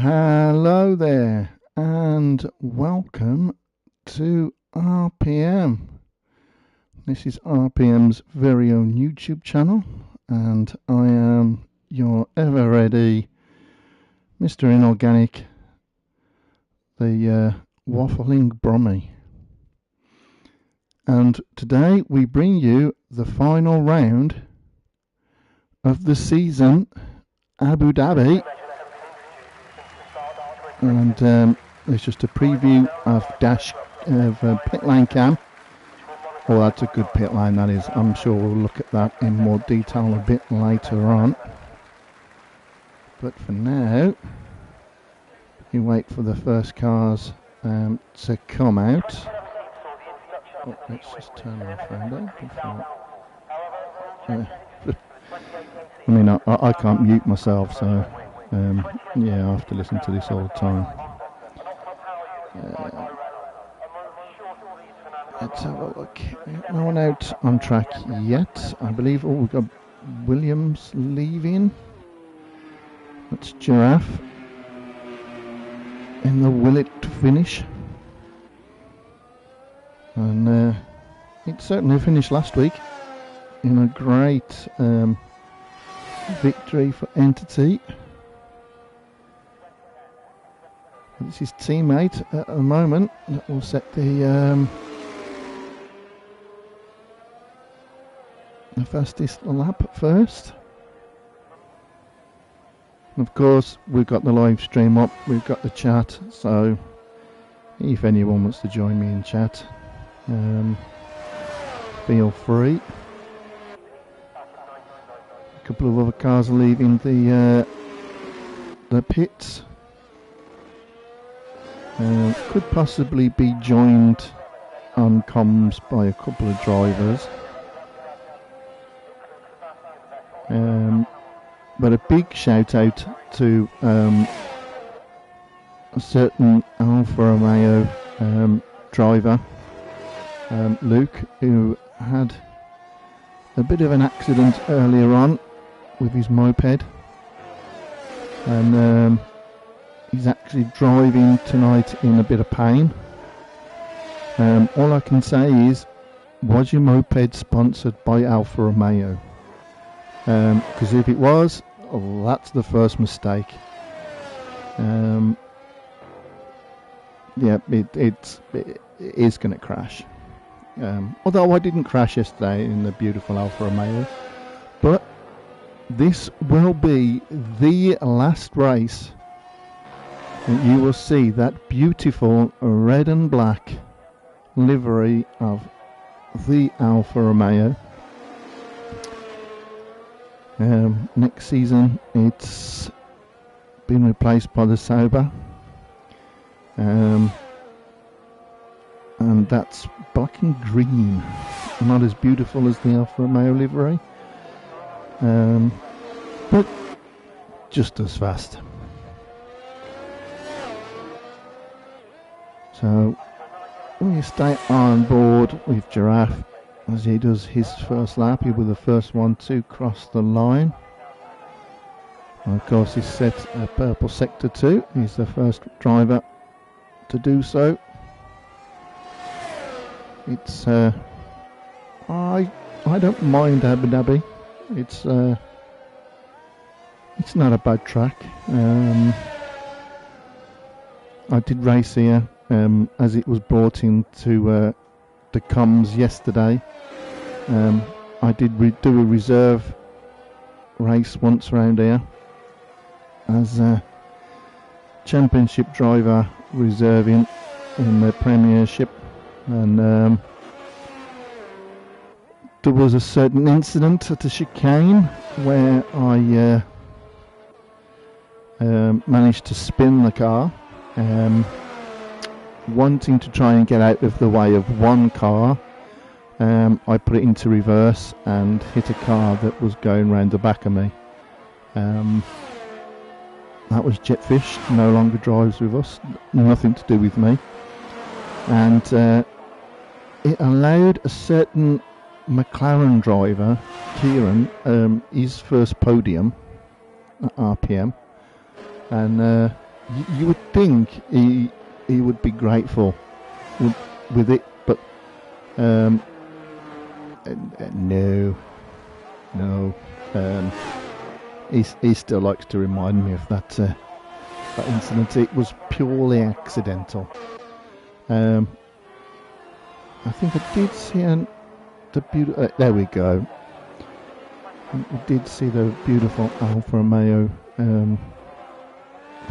Hello there, and welcome to RPM. This is RPM's very own YouTube channel, and I am your ever ready Mr. Inorganic, the waffling Brummy. And today we bring you the final round of the season, Abu Dhabi. And it's just a preview of pit lane cam. Oh, that's a good pit lane, that is. I'm sure we'll look at that in more detail a bit later on. But for now, we wait for the first cars to come out. Oh, let's just turn our phone down. I mean, I can't mute myself, so yeah, I have to listen to this all the time. Let's have a look. No one out on track yet, I believe. Oh, we've got Williams leaving. That's Giraffe in the Willet finish. And it certainly finished last week in a great victory for Entity. It's his teammate at the moment that will set the fastest lap first. And of course, we've got the live stream up, we've got the chat, so if anyone wants to join me in chat, feel free. A couple of other cars are leaving the pits. Could possibly be joined on comms by a couple of drivers. But a big shout out to a certain Alfa Romeo driver, Luke, who had a bit of an accident earlier on with his moped, and he's actually driving tonight in a bit of pain. All I can say is, was your moped sponsored by Alfa Romeo? Because if it was, that's the first mistake. Yeah, it is going to crash. Although I didn't crash yesterday in the beautiful Alfa Romeo, but this will be the last race that you will see that beautiful red and black livery of the Alfa Romeo. Next season it's been replaced by the Sauber, and that's black and green, not as beautiful as the Alfa Romeo livery, but just as fast. So we stay on board with Giraffe as he does his first lap. He'll be the first one to cross the line. And of course, he's set a purple sector 2. He's the first driver to do so. It's I don't mind Abu Dhabi. It's not a bad track. I did race here as it was brought into the comms yesterday. I did do a reserve race once around here as a championship driver reserving in the Premiership, and there was a certain incident at the chicane where I managed to spin the car, wanting to try and get out of the way of one car. I put it into reverse and hit a car that was going round the back of me. That was Jetfish, no longer drives with us, nothing to do with me. And it allowed a certain McLaren driver, Kieran, his first podium at RPM. And you would think he would be grateful with it, but no. He still likes to remind me of that incident. It was purely accidental. I think I did see the beautiful. There we go. We did see the beautiful Alfa Romeo. I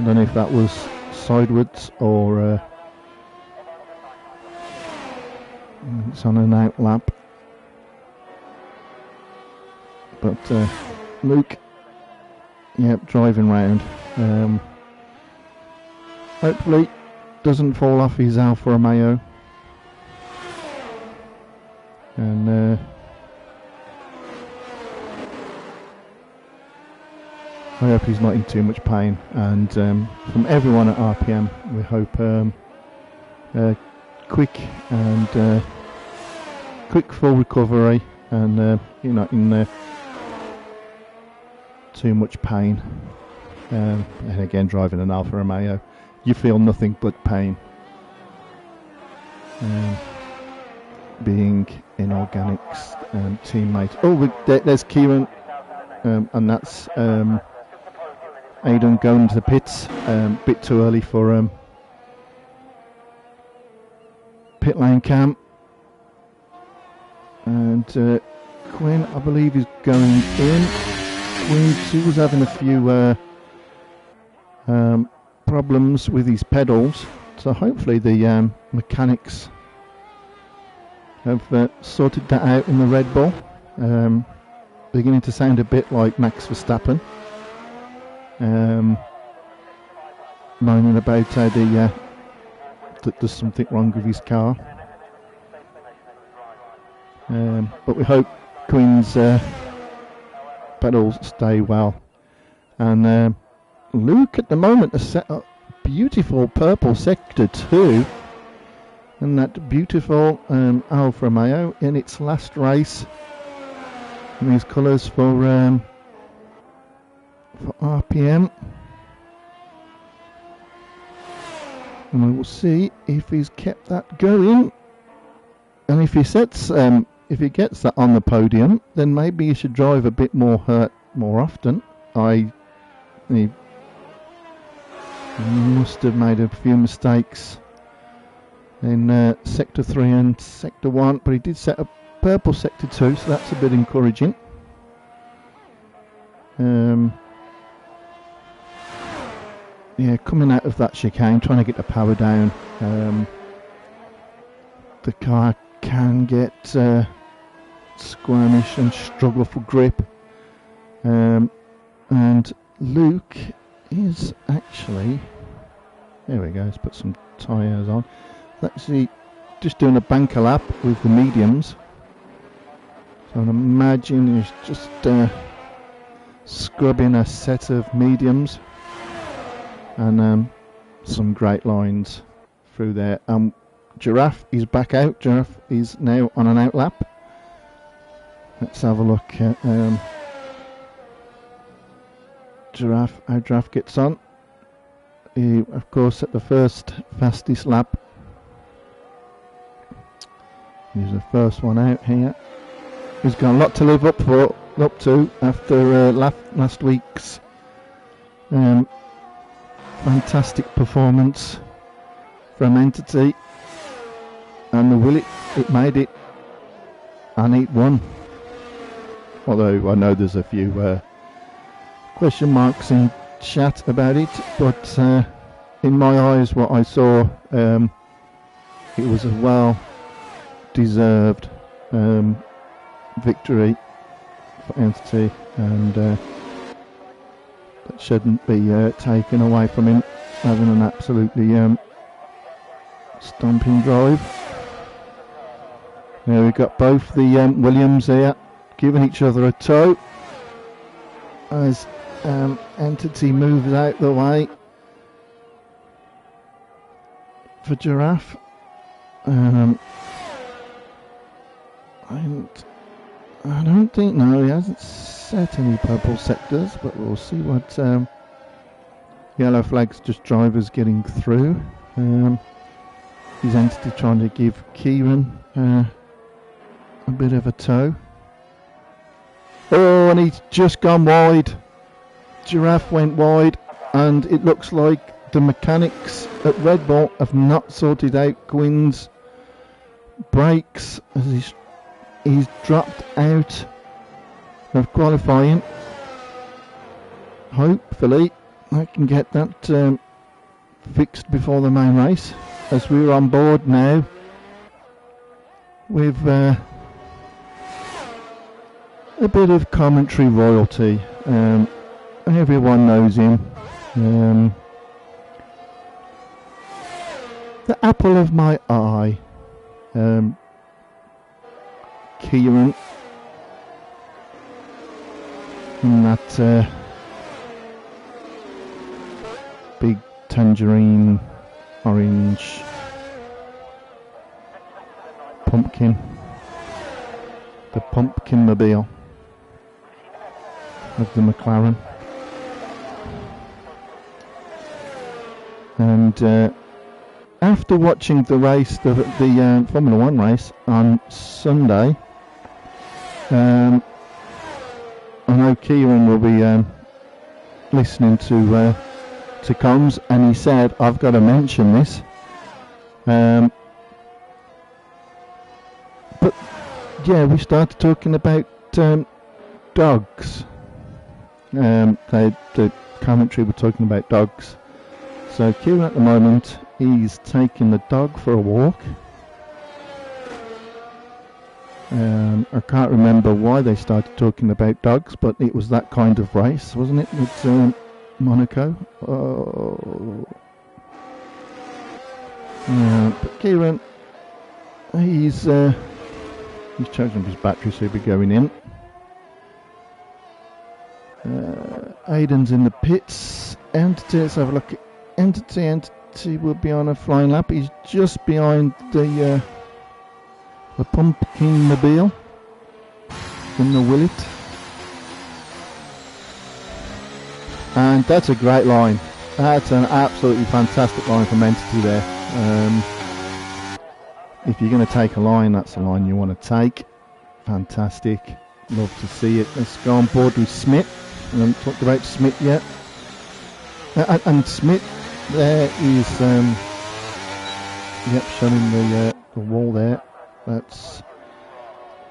don't know if that was sideways or it's on an out lap. But Luke, yep, driving round. Hopefully doesn't fall off his Alfa Romeo. And I hope he's not in too much pain. And from everyone at RPM, we hope quick full recovery, and you're not in too much pain. And again, driving an Alfa Romeo, you feel nothing but pain. Being in Organics teammate. Oh, there's Kieran, and that's Aidan going to the pits. Bit too early for pit lane cam. And Quinn, I believe, is going in. Quinn, she was having a few problems with his pedals, so hopefully the mechanics have sorted that out in the Red Bull. Beginning to sound a bit like Max Verstappen, moaning about how that there's something wrong with his car. But we hope Quinn's pedals stay well. And Luke at the moment has set up beautiful purple sector 2, and that beautiful Alfa Romeo in its last race in these colours for RPM. And we will see if he's kept that going, and if he sets if he gets that on the podium, then maybe he should drive a bit more often. He must have made a few mistakes in Sector 3 and Sector 1, but he did set up purple Sector 2, so that's a bit encouraging. Yeah, coming out of that chicane, trying to get the power down. The car can get squirmish and struggle for grip. And Luke is actually, there we go, let's put some tyres on. Actually just doing a banker lap with the mediums. So I imagine he's just scrubbing a set of mediums, and some great lines through there. Giraffe is back out. Giraffe is now on an out lap. Let's have a look at Giraffe, how Giraffe gets on. He, of course, at the first fastest lap. He's the first one out here. He's got a lot to live up to after last week's fantastic performance from Entity, and the Willet, it made it, and it won. Although I know there's a few question marks in chat about it, but in my eyes, what I saw, it was a well-deserved victory for Entity, and that shouldn't be taken away from him, having an absolutely stomping drive. Now we've got both the Williams here giving each other a tow as Entity moves out the way for Giraffe. I don't think, no, he hasn't set any purple sectors, but we'll see what Yellow flag's just drivers getting through. His entity trying to give Kieran a bit of a tow. Oh, and he's just gone wide. Giraffe went wide, and it looks like the mechanics at Red Bull have not sorted out Gwyn's brakes as he's dropped out of qualifying. Hopefully I can get that fixed before the main race, as we're on board now with a bit of commentary royalty. Everyone knows him. The apple of my eye, Kieran, in that big tangerine orange pumpkin, the pumpkin mobile of the McLaren. And after watching the race, the Formula 1 race on Sunday, I know Kieran will be listening to comms, and he said, I've got to mention this. But yeah, we started talking about dogs. The commentary were talking about dogs. So Kieran at the moment, he's taking the dog for a walk. I can't remember why they started talking about dogs, but it was that kind of race, wasn't it, with Monaco? Oh. But Kieran, he's charging his battery, so he'll be going in. Aiden's in the pits. Entity, let's have a look at Entity will be on a flying lap. He's just behind the pumpkin mobile in the Willet. And that's a great line. That's an absolutely fantastic line from Entity there. If you're going to take a line, that's the line you want to take. Fantastic. Love to see it. Let's go on board with Smith. I haven't talked about Smith yet. And Smith there is, showing the wall there. That's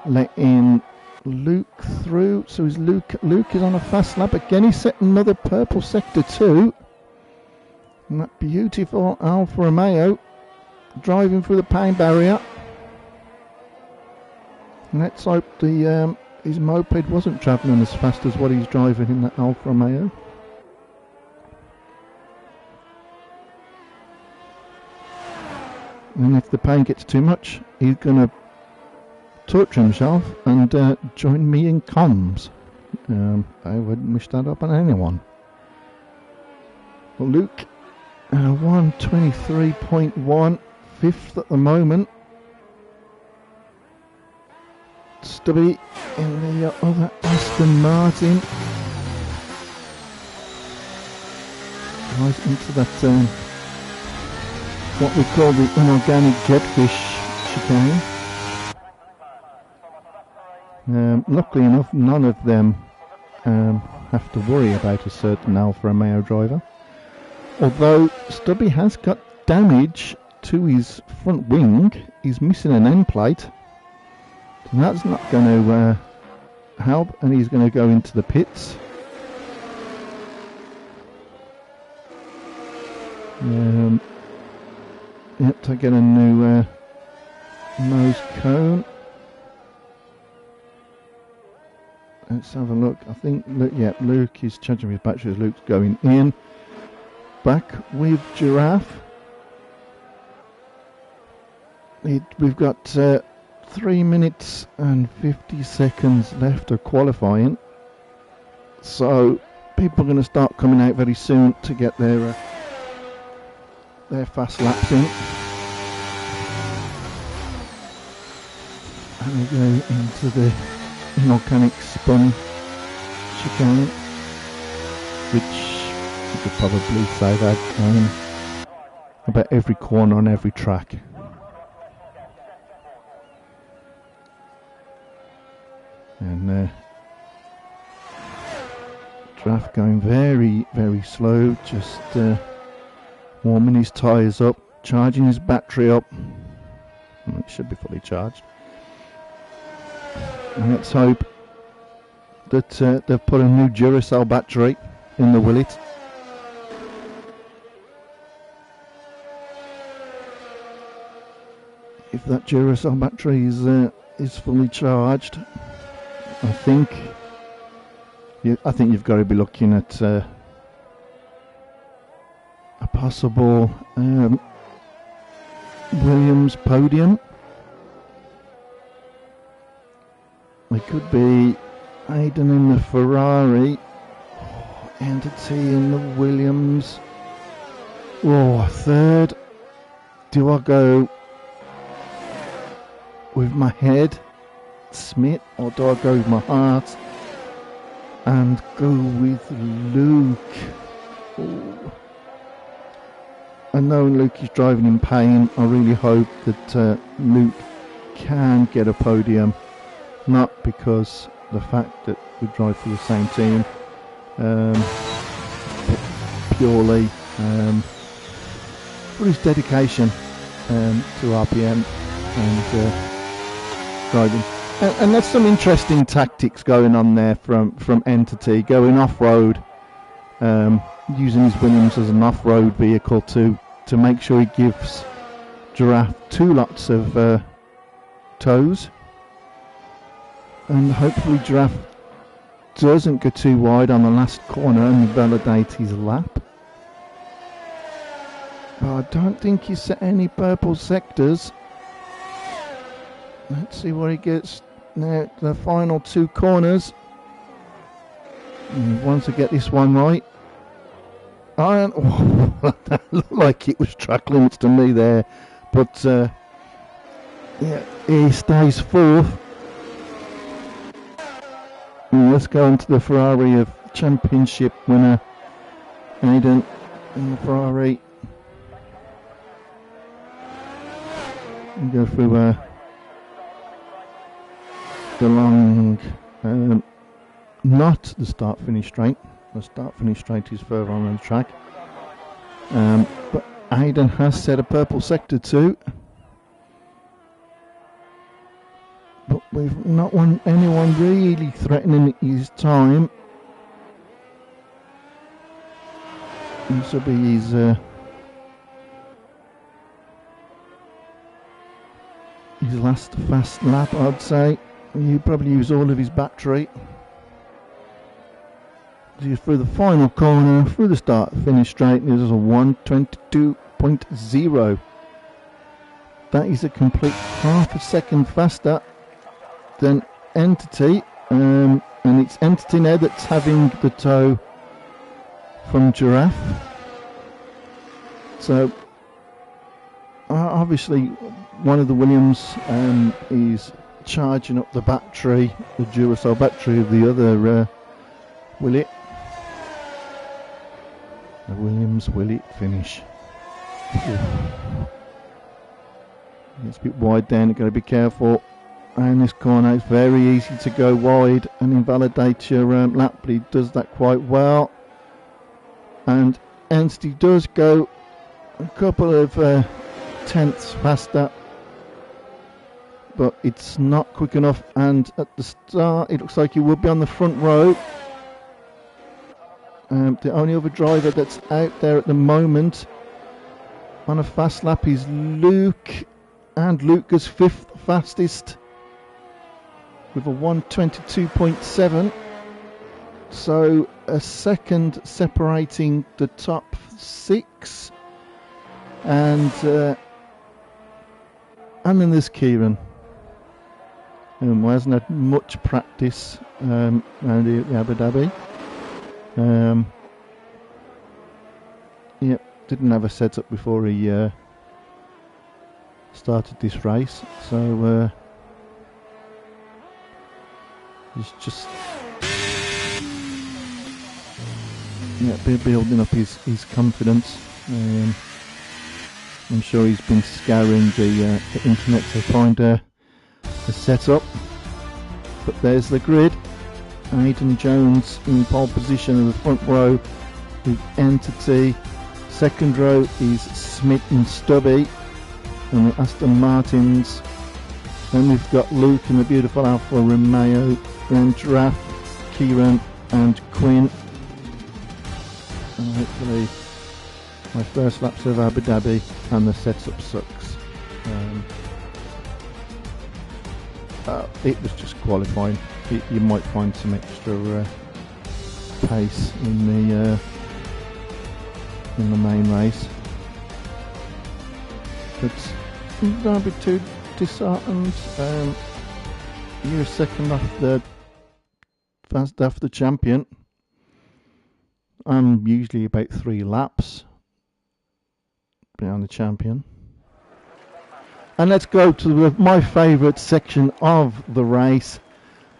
letting Luke through. So is Luke is on a fast lap again. He's set another purple sector 2. And that beautiful Alfa Romeo driving through the pain barrier. And let's hope his moped wasn't travelling as fast as what he's driving in that Alfa Romeo. And if the pain gets too much, he's going to torture himself and join me in comms. I wouldn't wish that upon anyone. Well, Luke, 123.1, fifth at the moment. Stubby in the other Aston Martin. Right into that, what we call the inorganic jetfish chicane. Luckily enough, none of them have to worry about a certain Alfa Romeo driver. Although Stubby has got damage to his front wing, he's missing an end plate. So that's not going to help, and he's going to go into the pits. Yep, to get a new nose cone. Let's have a look. I think, Luke is charging his batteries. Luke's going in. Back with Giraffe. We've got 3 minutes and 50 seconds left of qualifying. So people are going to start coming out very soon to get their fast laps in. And we go into the inorganic spun chicane, which You could probably say that about every corner on every track. And Draft going very, very slow, just warming his tyres up, charging his battery up. It should be fully charged. And let's hope that they've put a new Duracell battery in the Willet. If that Duracell battery is fully charged, I think you've got to be looking at a possible Williams podium. It could be Aiden in the Ferrari, Entity in the Williams. Third. Do I go with my head, Smith, or do I go with my heart and go with Luke? I know Luke is driving in pain. I really hope that Luke can get a podium, not because the fact that we drive for the same team, but purely for his dedication to RPM and driving. And there's some interesting tactics going on there from Entity, going off-road, using his Williams as an off-road vehicle to make sure he gives Giraffe 2 lots of toes, and hopefully Giraffe doesn't go too wide on the last corner and validate his lap. But I don't think he set any purple sectors. Let's see what he gets now. The final 2 corners. And once I get this one right, that looked like it was track limits to me there, but yeah, he stays 4th. And let's go on to the Ferrari of championship winner, Aiden in the Ferrari. And go through the long, not the start-finish straight. The start-finish straight is further on the track. But Aiden has set a purple sector too. But we've not won anyone really threatening his time. This will be his last fast lap, I'd say. He'll probably use all of his battery. Through the final corner, through the start finish straight, this is a 1:22.0. That is a complete half a second faster than Entity, and it's Entity now that's having the tow from Giraffe. So obviously one of the Williams is charging up the battery, the Duracell battery of the other Willet. The Williams Willet finish. It's a bit wide down, you've got to be careful. And this corner, it's very easy to go wide and invalidate your lap, but he does that quite well. And Entity does go a couple of tenths faster, but it's not quick enough. And at the start, it looks like he will be on the front row. The only other driver that's out there at the moment on a fast lap is Luke, and Luke goes 5th fastest with a 1:22.7. So a second separating the top 6, and then there's Kieran, who hasn't had much practice around the Abu Dhabi. Didn't have a setup before he started this race, so he's just building up his confidence. I'm sure he's been scouring the internet to find a setup. But there's the grid. Aidan Jones in pole position in the front row with Entity. Second row is Smith and Stubby and the Aston Martins. Then we've got Luke and the beautiful Alfa Romeo, then Giraffe, Kieran and Quinn. And hopefully my first laps of Abu Dhabi and the setup sucks. It was just qualifying. You might find some extra pace in the main race, but don't be too disheartened. You're second off the fast after the champion. I'm usually about 3 laps behind the champion. And let's go to my favourite section of the race,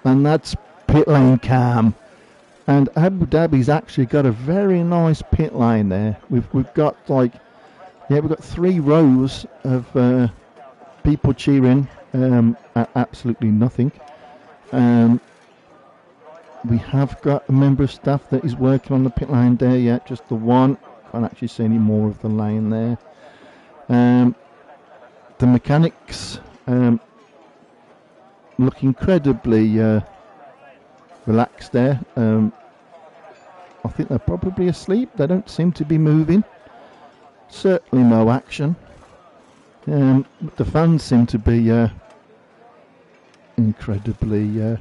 and that's pit lane cam. And Abu Dhabi's actually got a very nice pit lane there. We've got we've got 3 rows of people cheering at absolutely nothing. We have got a member of staff that is working on the pit lane there yet, just the one. Can't actually see any more of the lane there. The mechanics look incredibly relaxed there. I think they're probably asleep. They don't seem to be moving. Certainly no action. The fans seem to be incredibly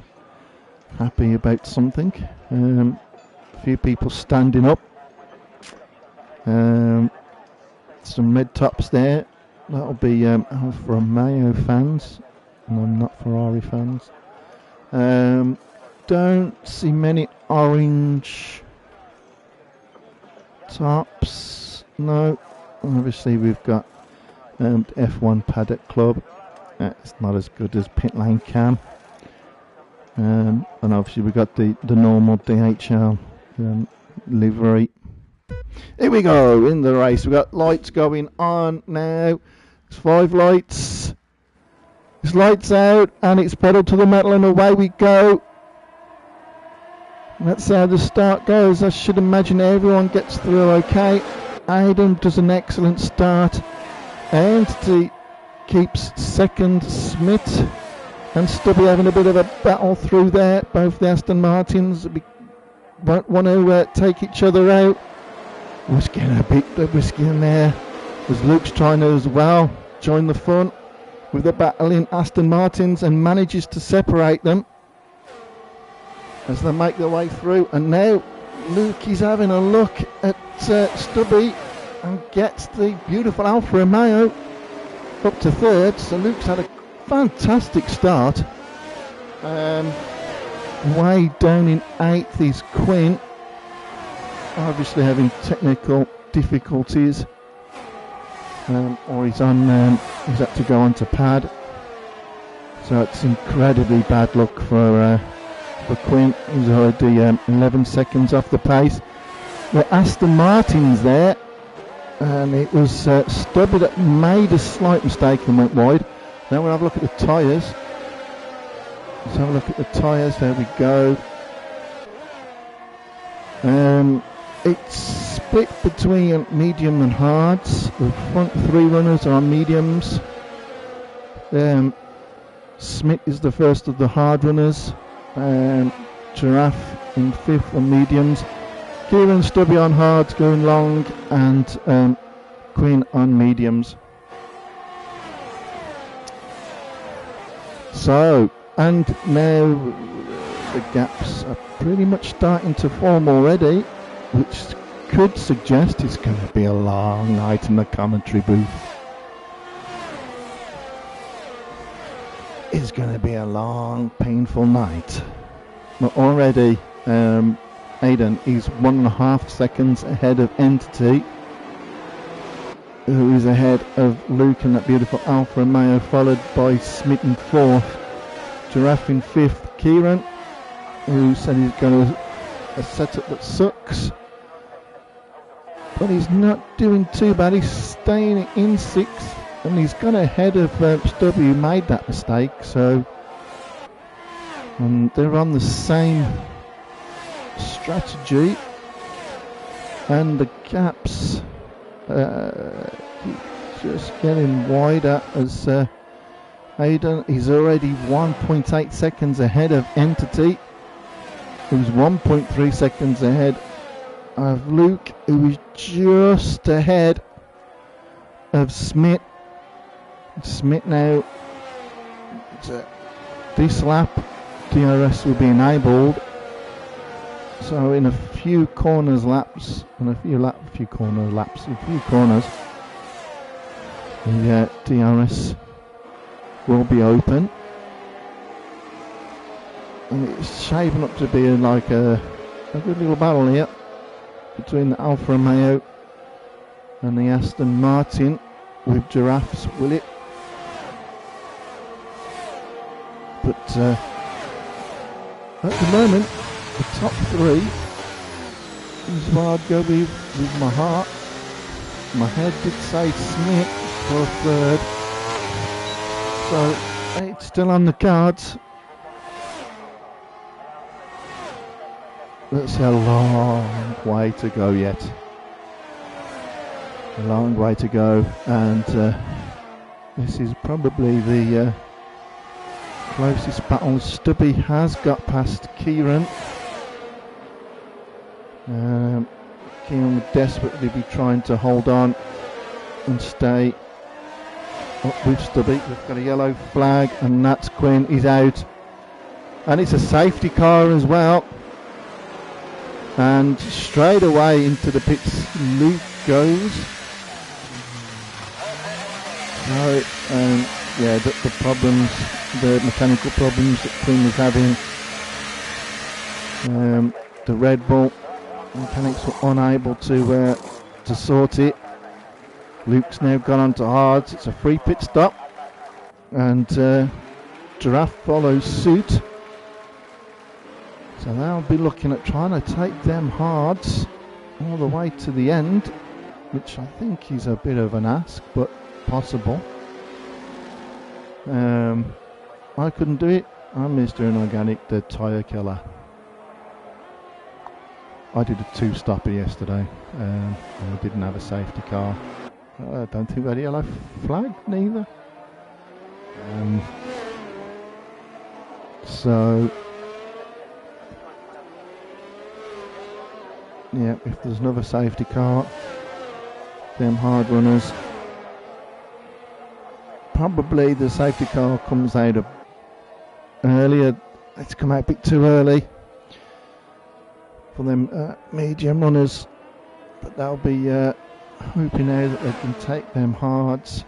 happy about something. A few people standing up. Some red tops there. That'll be Alfa Romeo fans, and not Ferrari fans. Don't see many orange tops. No. Obviously we've got F1 Paddock Club. It's not as good as pit lane cam. And obviously we've got the normal DHL livery. Here we go in the race. We've got lights going on now. It's 5 lights. It's lights out and it's pedal to the metal and away we go. That's how the start goes. I should imagine everyone gets through okay. Aidan does an excellent start. Entity keeps second. Smith and Stubby having a bit of a battle through there. Both the Aston Martins won't want to take each other out. Was getting a bit risky in there. As Luke's trying to as well join the fun with the battling Aston Martins and manages to separate them as they make their way through. And now Luke is having a look at Stubby and gets the beautiful Alfa Romeo up to third. So Luke's had a fantastic start. Way down in 8th is Quinn, obviously having technical difficulties, or he's had to go on to pad. So it's incredibly bad luck for Quinn. He's already 11 seconds off the pace. The Aston Martin's there, and it was Stubby that made a slight mistake and went wide. Now we'll have a look at the tyres. Let's have a look at the tyres. There we go. It's split between medium and hards. The front 3 runners are on mediums. Smith is the first of the hard runners. Giraffe in 5th on mediums. Kieran Stubby on hards going long, and Quinn on mediums. So, and now the gaps are pretty much starting to form already, which could suggest it's going to be a long night in the commentary booth. It's going to be a long, painful night. But already, Aidan is 1.5 seconds ahead of Entity, who is ahead of Luke and that beautiful Alfa Romeo, followed by Smith in 4th, Giraffe in 5th, Kieran, who said he's going to a setup that sucks, but he's not doing too bad. He's staying in 6th, and he's gone ahead of Stubby, who made that mistake. So, and they're on the same strategy, and the gaps just getting wider as Aidan. He's already 1.8 seconds ahead of Entity, who's 1.3 seconds ahead of Luke, who is just ahead of Smith. Smith now, this lap DRS will be enabled, so in a few corners laps, and a few corners, the DRS will be open, and it's shaping up to be like a good little battle here between the Alfa Romeo and the Aston Martin, with Giraffes will it. But at the moment, the top 3 is where I'd go with my heart. My head did say Smith for a 3rd, so it's still on the cards. That's a long way to go yet. A long way to go, and this is probably the closest battle. Stubby has got past Kieran. Kieran would desperately be trying to hold on and stay up with Stubby. We've got a yellow flag, and Nats Quinn is out, and it's a safety car as well. And straight away into the pits Luke goes. So, yeah, the problems, the mechanical problems that Quinn was having, the Red Bull mechanics were unable to sort it. Luke's now gone on to hards. It's a free pit stop, and Giraffe follows suit. So they'll be looking at trying to take them hards all the way to the end, which I think is a bit of an ask, but possible. I couldn't do it. I'm Mr. Inorganic, the tyre killer. I did a 2-stopper yesterday, and I didn't have a safety car. I don't think we had a yellow flag neither. So yeah, if there's another safety car, them hard runners, probably the safety car comes out earlier. It's come out a bit too early for them medium runners, but they'll be hoping now that they can take them hards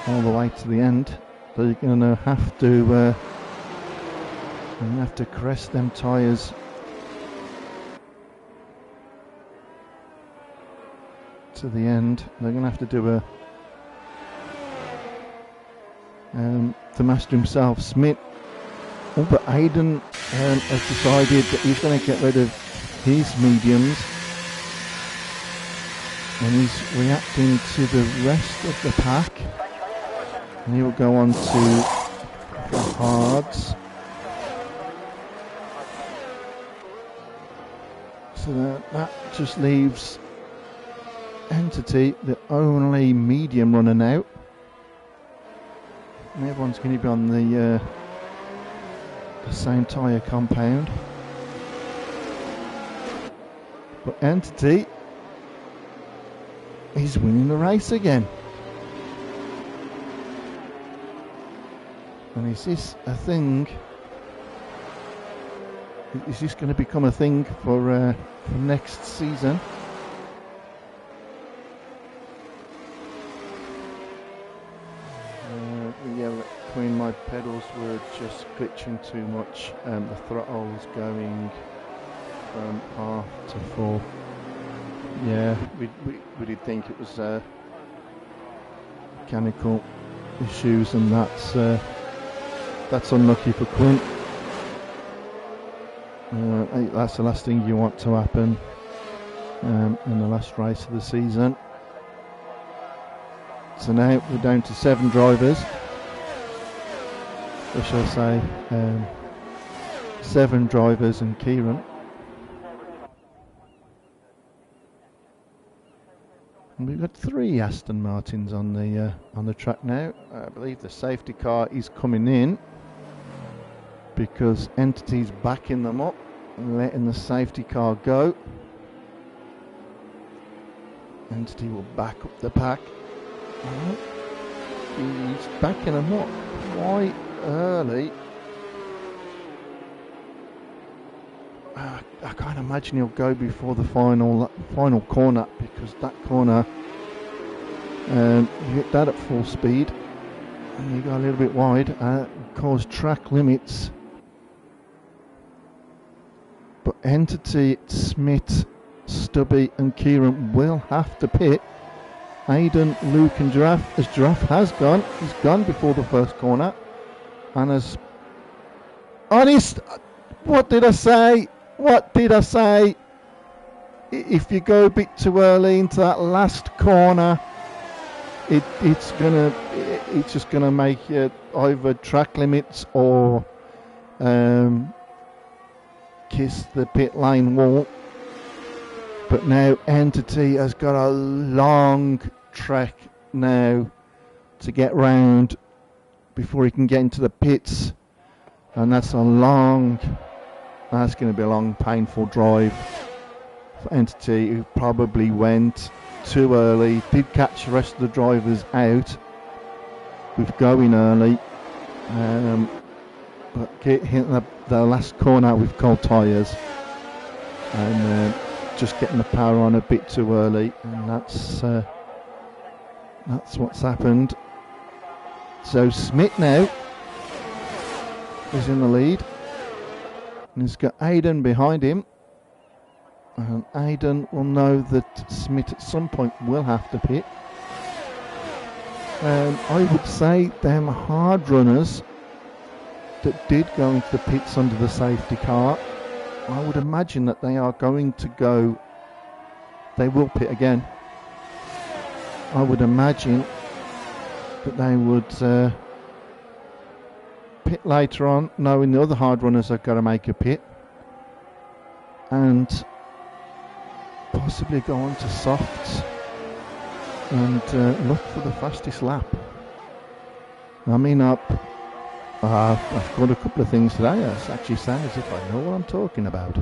all the way to the end. They're going to have to crest them tyres to the end. They're going to have to do the master himself, Smith. Oh, but Aidan has decided that he's going to get rid of his mediums, and he's reacting to the rest of the pack, and he will go on to the hards. So that just leaves Entity the only medium runner now, and everyone's going to be on the same tyre compound. But Entity is winning the race again. And is this a thing? Is this going to become a thing for next season? Yeah, Queen, my pedals were just glitching too much. The throttle is going from half to full. Yeah, we did think it was mechanical issues, and that's unlucky for Quinn. That's the last thing you want to happen. in the last race of the season. So now we're down to 7 drivers. Or shall I say 7 drivers and Kieran. And we've got 3 Aston Martins on the track now. I believe the safety car is coming in because Entity's backing them up and letting the safety car go. Entity will back up the pack. He's backing them up quite early. I can't imagine he'll go before the final corner, because that corner, you hit that at full speed and you go a little bit wide, cause track limits. But Entity, Smith, Stubby and Kieran will have to pit. Aidan, Luke and Giraffe, as Giraffe has gone, he's gone before the first corner. And as honest, what did I say? What did I say? If you go a bit too early into that last corner, it's just gonna make you either track limits or kiss the pit lane wall. But now Entity has got a long trek now to get round before he can get into the pits, and that's going to be a long, painful drive for Entity, who probably went too early. Did catch the rest of the drivers out with going early, but hitting the last corner with cold tyres and just getting the power on a bit too early, and that's what's happened. So Smith now is in the lead, and he's got Aidan behind him, and Aidan will know that Smith at some point will have to pit. I would say them hard runners that did go into the pits under the safety car, I would imagine that they are going to go, they will pit again. I would imagine that they would pit later on, knowing the other hard runners are going to make a pit, and possibly go on to softs and look for the fastest lap. I mean, I've got a couple of things today. I actually sound as if I know what I'm talking about.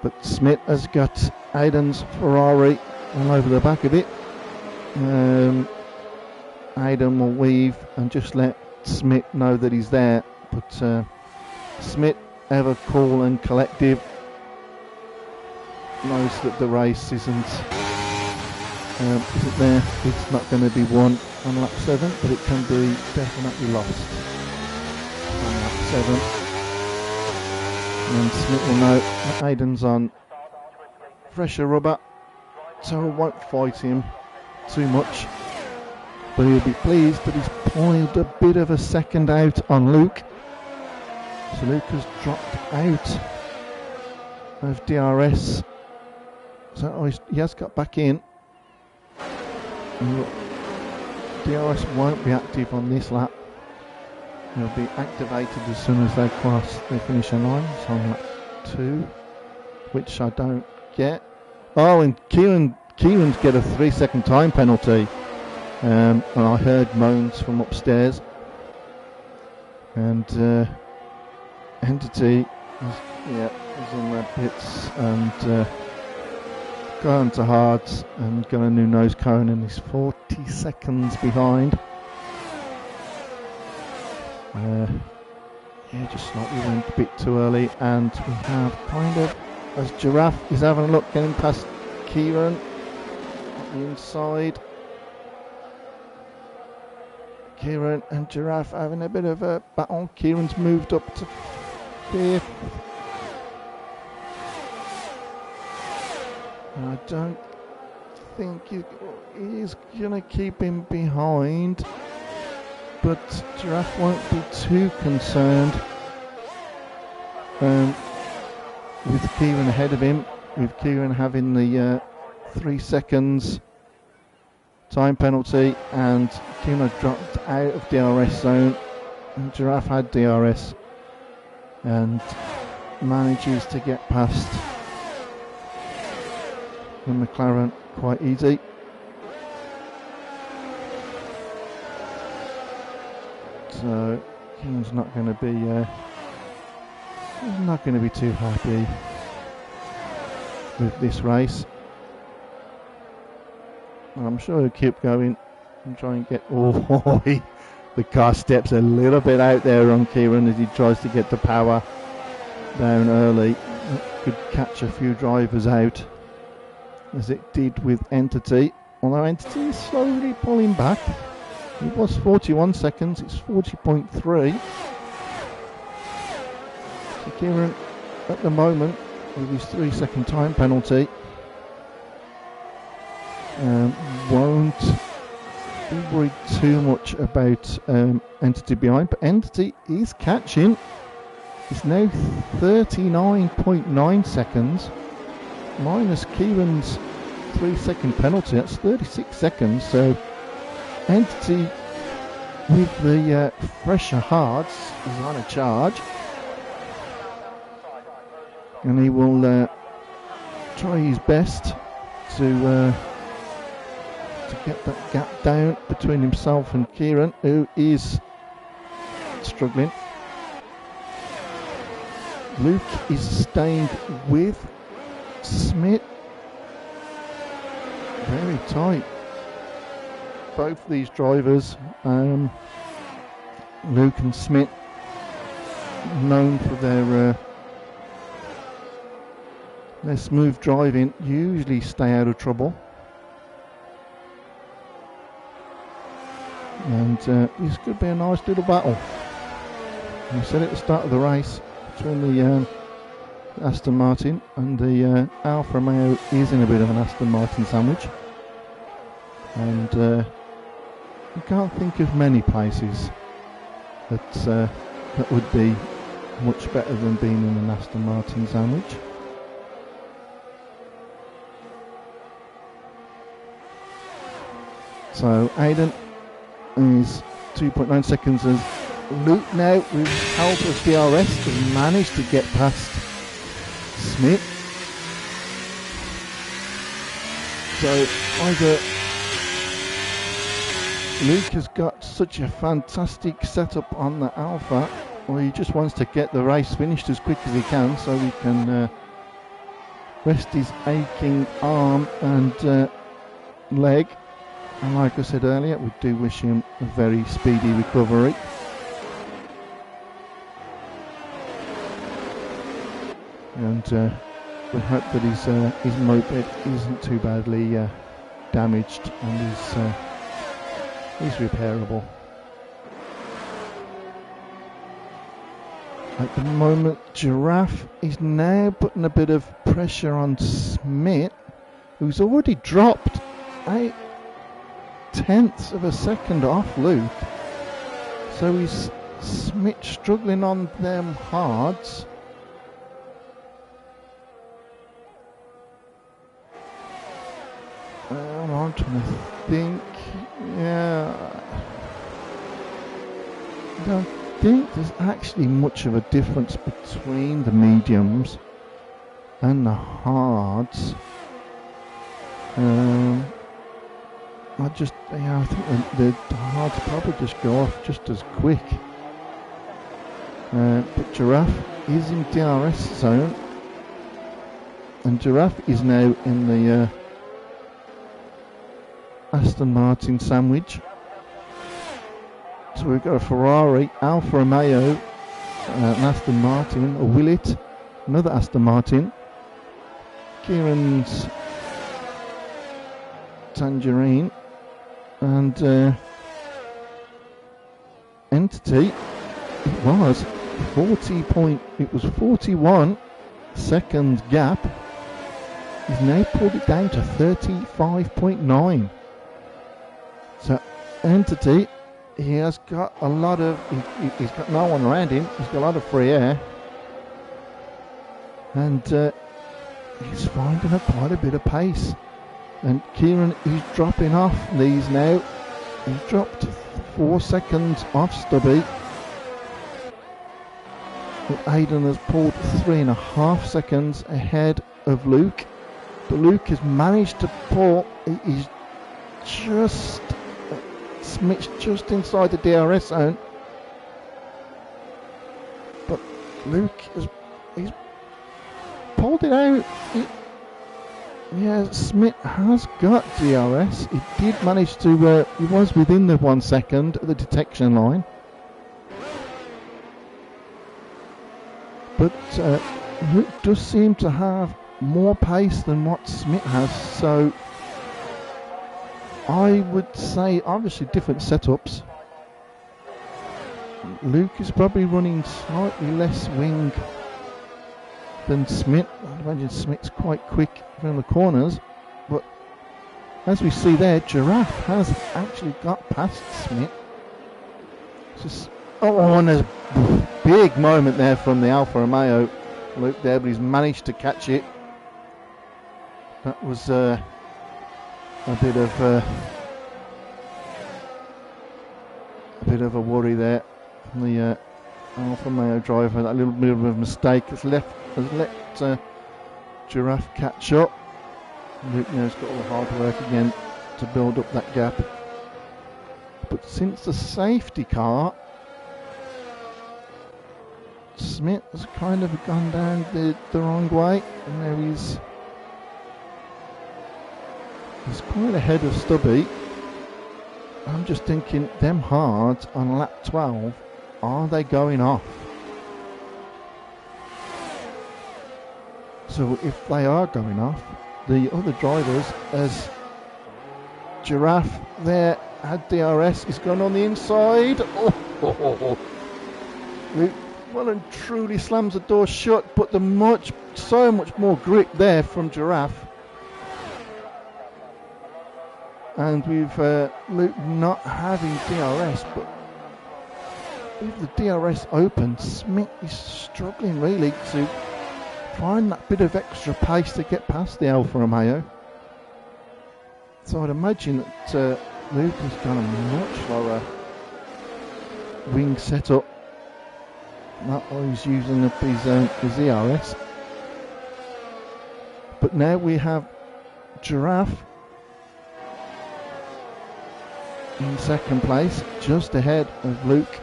But Smith has got Aidan's Ferrari all over the back of it. Aidan will weave and just let Smith know that he's there. But Smith, ever cool and collective, knows that the race isn't there. It's not going to be won on lap 7, but it can be definitely lost on lap 7. And Smith will know that Aidan's on fresher rubber, so it won't fight him too much. But he'll be pleased that he's pulled a bit of a second out on Luke. So Luke has dropped out of DRS. So he has got back in. DRS won't be active on this lap. It'll be activated as soon as they finish a line. It's on lap 2, which I don't get. Oh, and Kieran's get a 3-second time penalty. And I heard moans from upstairs. And Entity is in the pits and going to hards and got a new nose cone, and he's 40 seconds behind. Just slightly went a bit too early, and we have kind of, as Giraffe is having a look, getting past Kieran on the inside. Kieran and Giraffe having a bit of a battle. Kieran's moved up to 5th. I don't think he's going to keep him behind, but Giraffe won't be too concerned with Kieran ahead of him. with Kieran having the 3 seconds time penalty, and Kieran dropped out of DRS zone, and Giraffe had DRS and manages to get past the McLaren quite easy. So Kieran's not going to be too happy with this race. I'm sure he'll keep going and try and get. Oh, the car steps a little bit out there on Kieran as he tries to get the power down early. Could catch a few drivers out, as it did with Entity. Although Entity is slowly pulling back. It was 41 seconds, it's 40.3. So Kieran, at the moment, with his 3 second time penalty, won't be worried too much about Entity behind, but Entity is catching. It's now 39.9 seconds, minus Kieran's 3 second penalty, that's 36 seconds, so Entity with the fresher hards is on a charge, and he will try his best to get that gap down between himself and Kieran, who is struggling. Luke is staying with Smith, very tight. Both these drivers, Luke and Smith, known for their smooth driving, usually stay out of trouble. And this could be a nice little battle. And I said at the start of the race, between the Aston Martin and the Alfa Romeo is in a bit of an Aston Martin sandwich. And you can't think of many places that would be much better than being in an Aston Martin sandwich. So Aiden is 2.9 seconds as Luke now, with help of DRS, has managed to get past Smith. So either Luke has got such a fantastic setup on the Alpha, or he just wants to get the race finished as quick as he can so he can rest his aching arm and leg. And like I said earlier, we do wish him a very speedy recovery. And we hope that his moped isn't too badly damaged and is repairable. At the moment, Giraffe is now putting a bit of pressure on Smith, who's already dropped 0.8 of a second off Luke. So he's Smith struggling on them hards. I'm trying to think. Yeah, I don't think there's actually much of a difference between the mediums and the hards. I think the hards probably just go off just as quick. But Giraffe is in DRS zone, and Giraffe is now in the Aston Martin sandwich. So we've got a Ferrari, Alfa Romeo, an Aston Martin, a Willett, another Aston Martin, Kieran's Tangerine, and Entity. It was 41 second gap. He's now pulled it down to 35.9. So Entity, he has got a lot of, he's got no one around him, he's got a lot of free air, and he's finding quite a bit of pace. And Kieran is dropping off these now. He's dropped 4 seconds off Stubby. But Aidan has pulled 3.5 seconds ahead of Luke. But Luke has managed to pull. He's just Smith's just inside the DRS zone. But Luke he's pulled it out. Yeah, Smith has got DRS. He did manage to. He was within the 1 second at the detection line. But Luke does seem to have more pace than what Smith has, so I would say obviously different setups. Luke is probably running slightly less wing than Smith. I imagine Smith's quite quick around the corners, but as we see there, Giraffe has actually got past Smith. Just and there's a big moment there from the Alfa Romeo Luke there, but he's managed to catch it. That was a bit of a worry there from the Alfa Romeo driver. That little bit of a mistake has let Giraffe catch up. Luke now's got all the hard work again to build up that gap. But since the safety car, Smith has kind of gone down the wrong way, and now he's quite ahead of Stubby. I'm just thinking, them hards on lap 12, are they going off? So if they are going off, the other drivers, as Giraffe there had DRS, is going on the inside. Luke well and truly slams the door shut, but so much more grip there from Giraffe. And with Luke not having DRS, but with the DRS open, Smith is struggling really to find that bit of extra pace to get past the Alfa Romeo. So I'd imagine that Luke has done a much lower wing setup. That he's using up his ERS. But now we have Giraffe in second place, just ahead of Luke.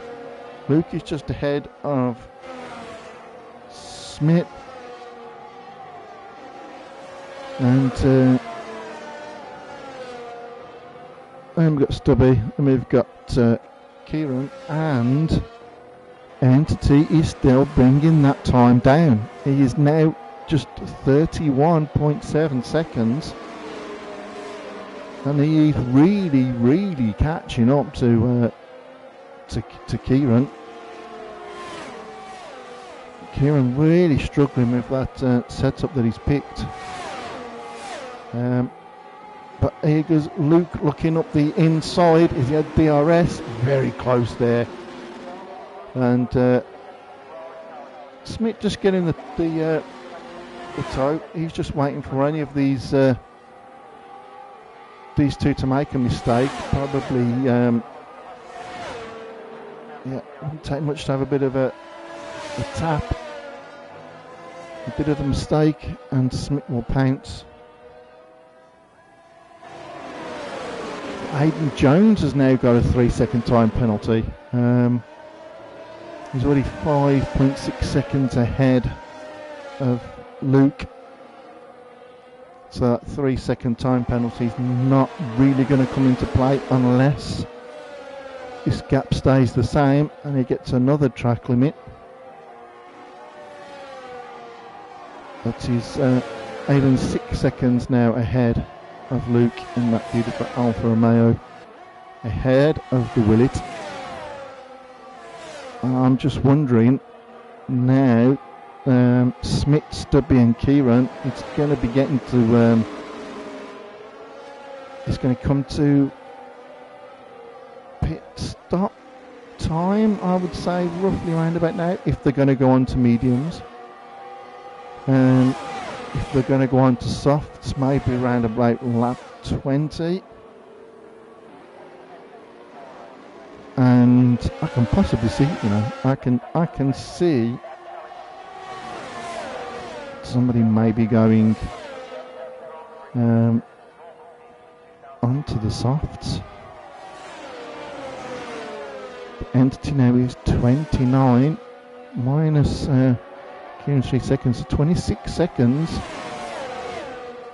Luke is just ahead of Smith. And we've got Stubby, and we've got Kieran, and Entity is still bringing that time down. He is now just 31.7 seconds, and he is really catching up to Kieran. Kieran really struggling with that setup that he's picked. But here goes Luke looking up the inside. Is he had DRS? Very close there. And Smith just getting the toe. He's just waiting for any of these two to make a mistake. Probably, it wouldn't take much to have a bit of a tap, a bit of a mistake, and Smith will pounce. Hayden Jones has now got a 3-second time penalty. He's already 5.6 seconds ahead of Luke. So that 3-second time penalty is not really going to come into play unless this gap stays the same and he gets another track limit. But he's Aidan 6 seconds now ahead of Luke in that beautiful Alfa Romeo, ahead of the Willet. I'm just wondering now, Smith, Stubby and Kieran, it's going to be getting to, it's going to come to pit stop time, I would say, roughly around about now, if they're going to go on to mediums. if they're going to go on to softs, maybe around about lap 20. And I can possibly see, I can see somebody maybe going onto the softs. The entity now is 29 minus Kieran's 3 seconds, so 26 seconds.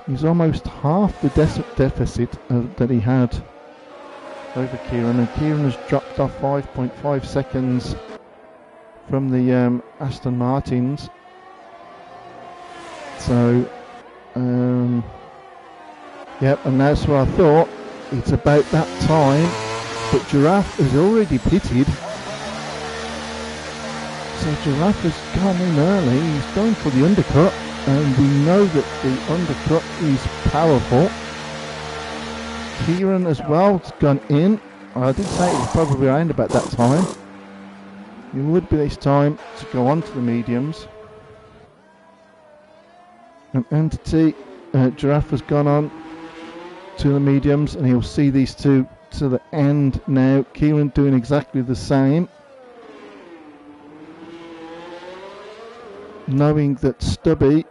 He's almost half the deficit that he had over Kieran, and Kieran has dropped off 5.5 seconds from the Aston Martins. So, yep, and that's what I thought. It's about that time, but Giraffe has already pitted. So Giraffe has gone in early. He's going for the undercut, and we know that the undercut is powerful. Kieran as well has gone in. I did say it was probably around about that time. It would be this time to go on to the mediums. And entity, Giraffe has gone on to the mediums, and he'll see these two to the end now. Kieran doing exactly the same, knowing that Stubby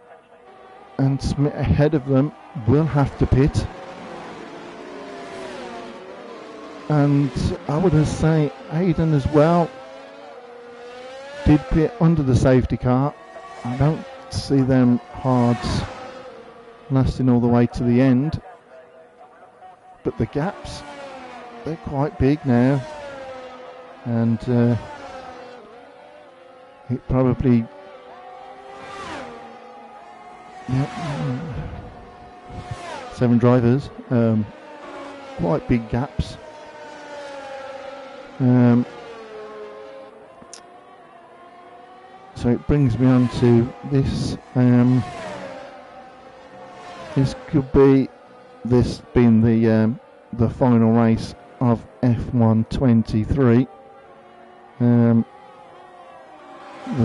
and Smith ahead of them will have to pit. And I would say Aiden as well did pit under the safety car. I don't see them hards lasting all the way to the end, but the gaps, they're quite big now, and it probably, yeah, 7 drivers, quite big gaps. So it brings me on to this. This could be this being the final race of F123. The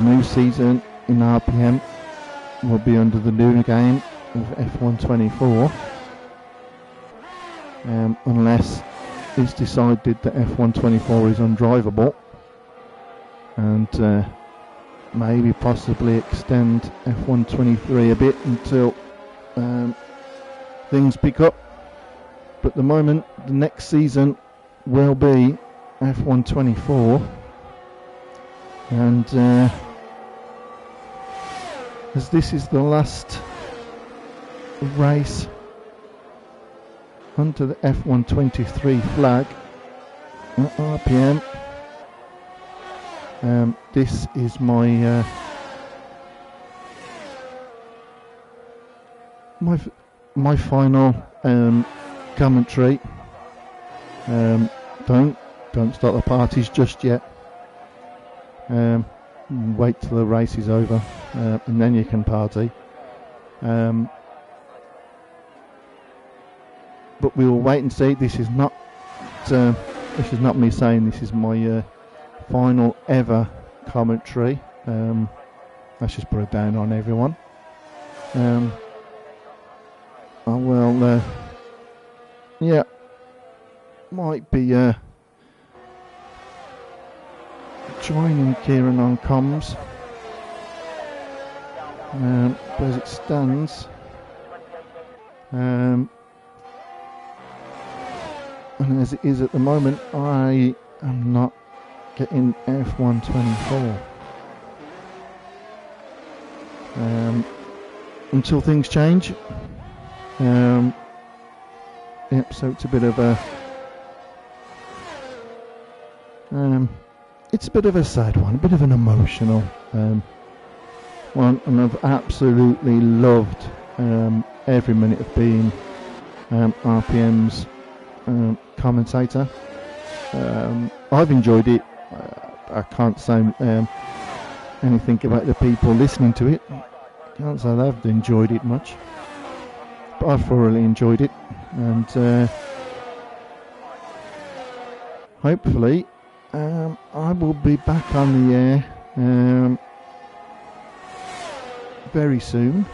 new season in RPM will be under the new game of F124, unless it's decided that F124 is undrivable, and maybe possibly extend F123 a bit until things pick up. But at the moment, the next season will be F124, and as this is the last race under the F123 flag at RPM, this is my my final commentary. Don't start the parties just yet. Wait till the race is over, and then you can party. But we will wait and see. This is not me saying this is my final ever commentary. Let's just put it down on everyone. I will, yeah, might be joining Kieran on comms. But as it stands, and as it is at the moment, I am not getting F124 until things change. Yep, so it's a bit of a it's a bit of a sad one, a bit of an emotional one, and I've absolutely loved every minute of being RPM's commentator. I've enjoyed it. I can't say anything about the people listening to it. Can't say they've enjoyed it much, but I've thoroughly enjoyed it, and hopefully I will be back on the air very soon.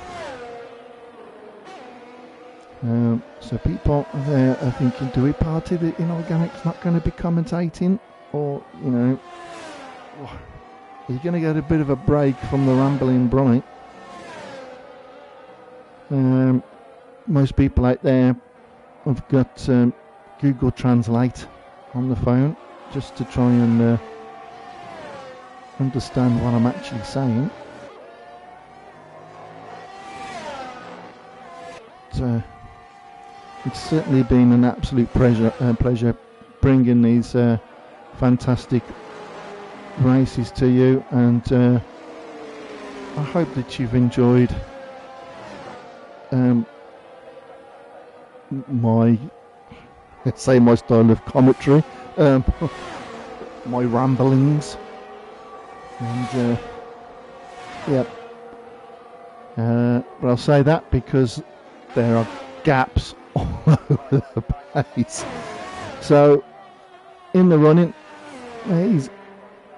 So people there are thinking, do we party that Inorganic's not going to be commentating? Or, you know, are you going to get a bit of a break from the rambling Bronny? Most people out there have got Google Translate on the phone just to try and understand what I'm actually saying. It's certainly been an absolute pleasure bringing these fantastic races to you, and I hope that you've enjoyed my style of commentary, my ramblings, and but I'll say that because there are gaps all over the place. So in the running, he's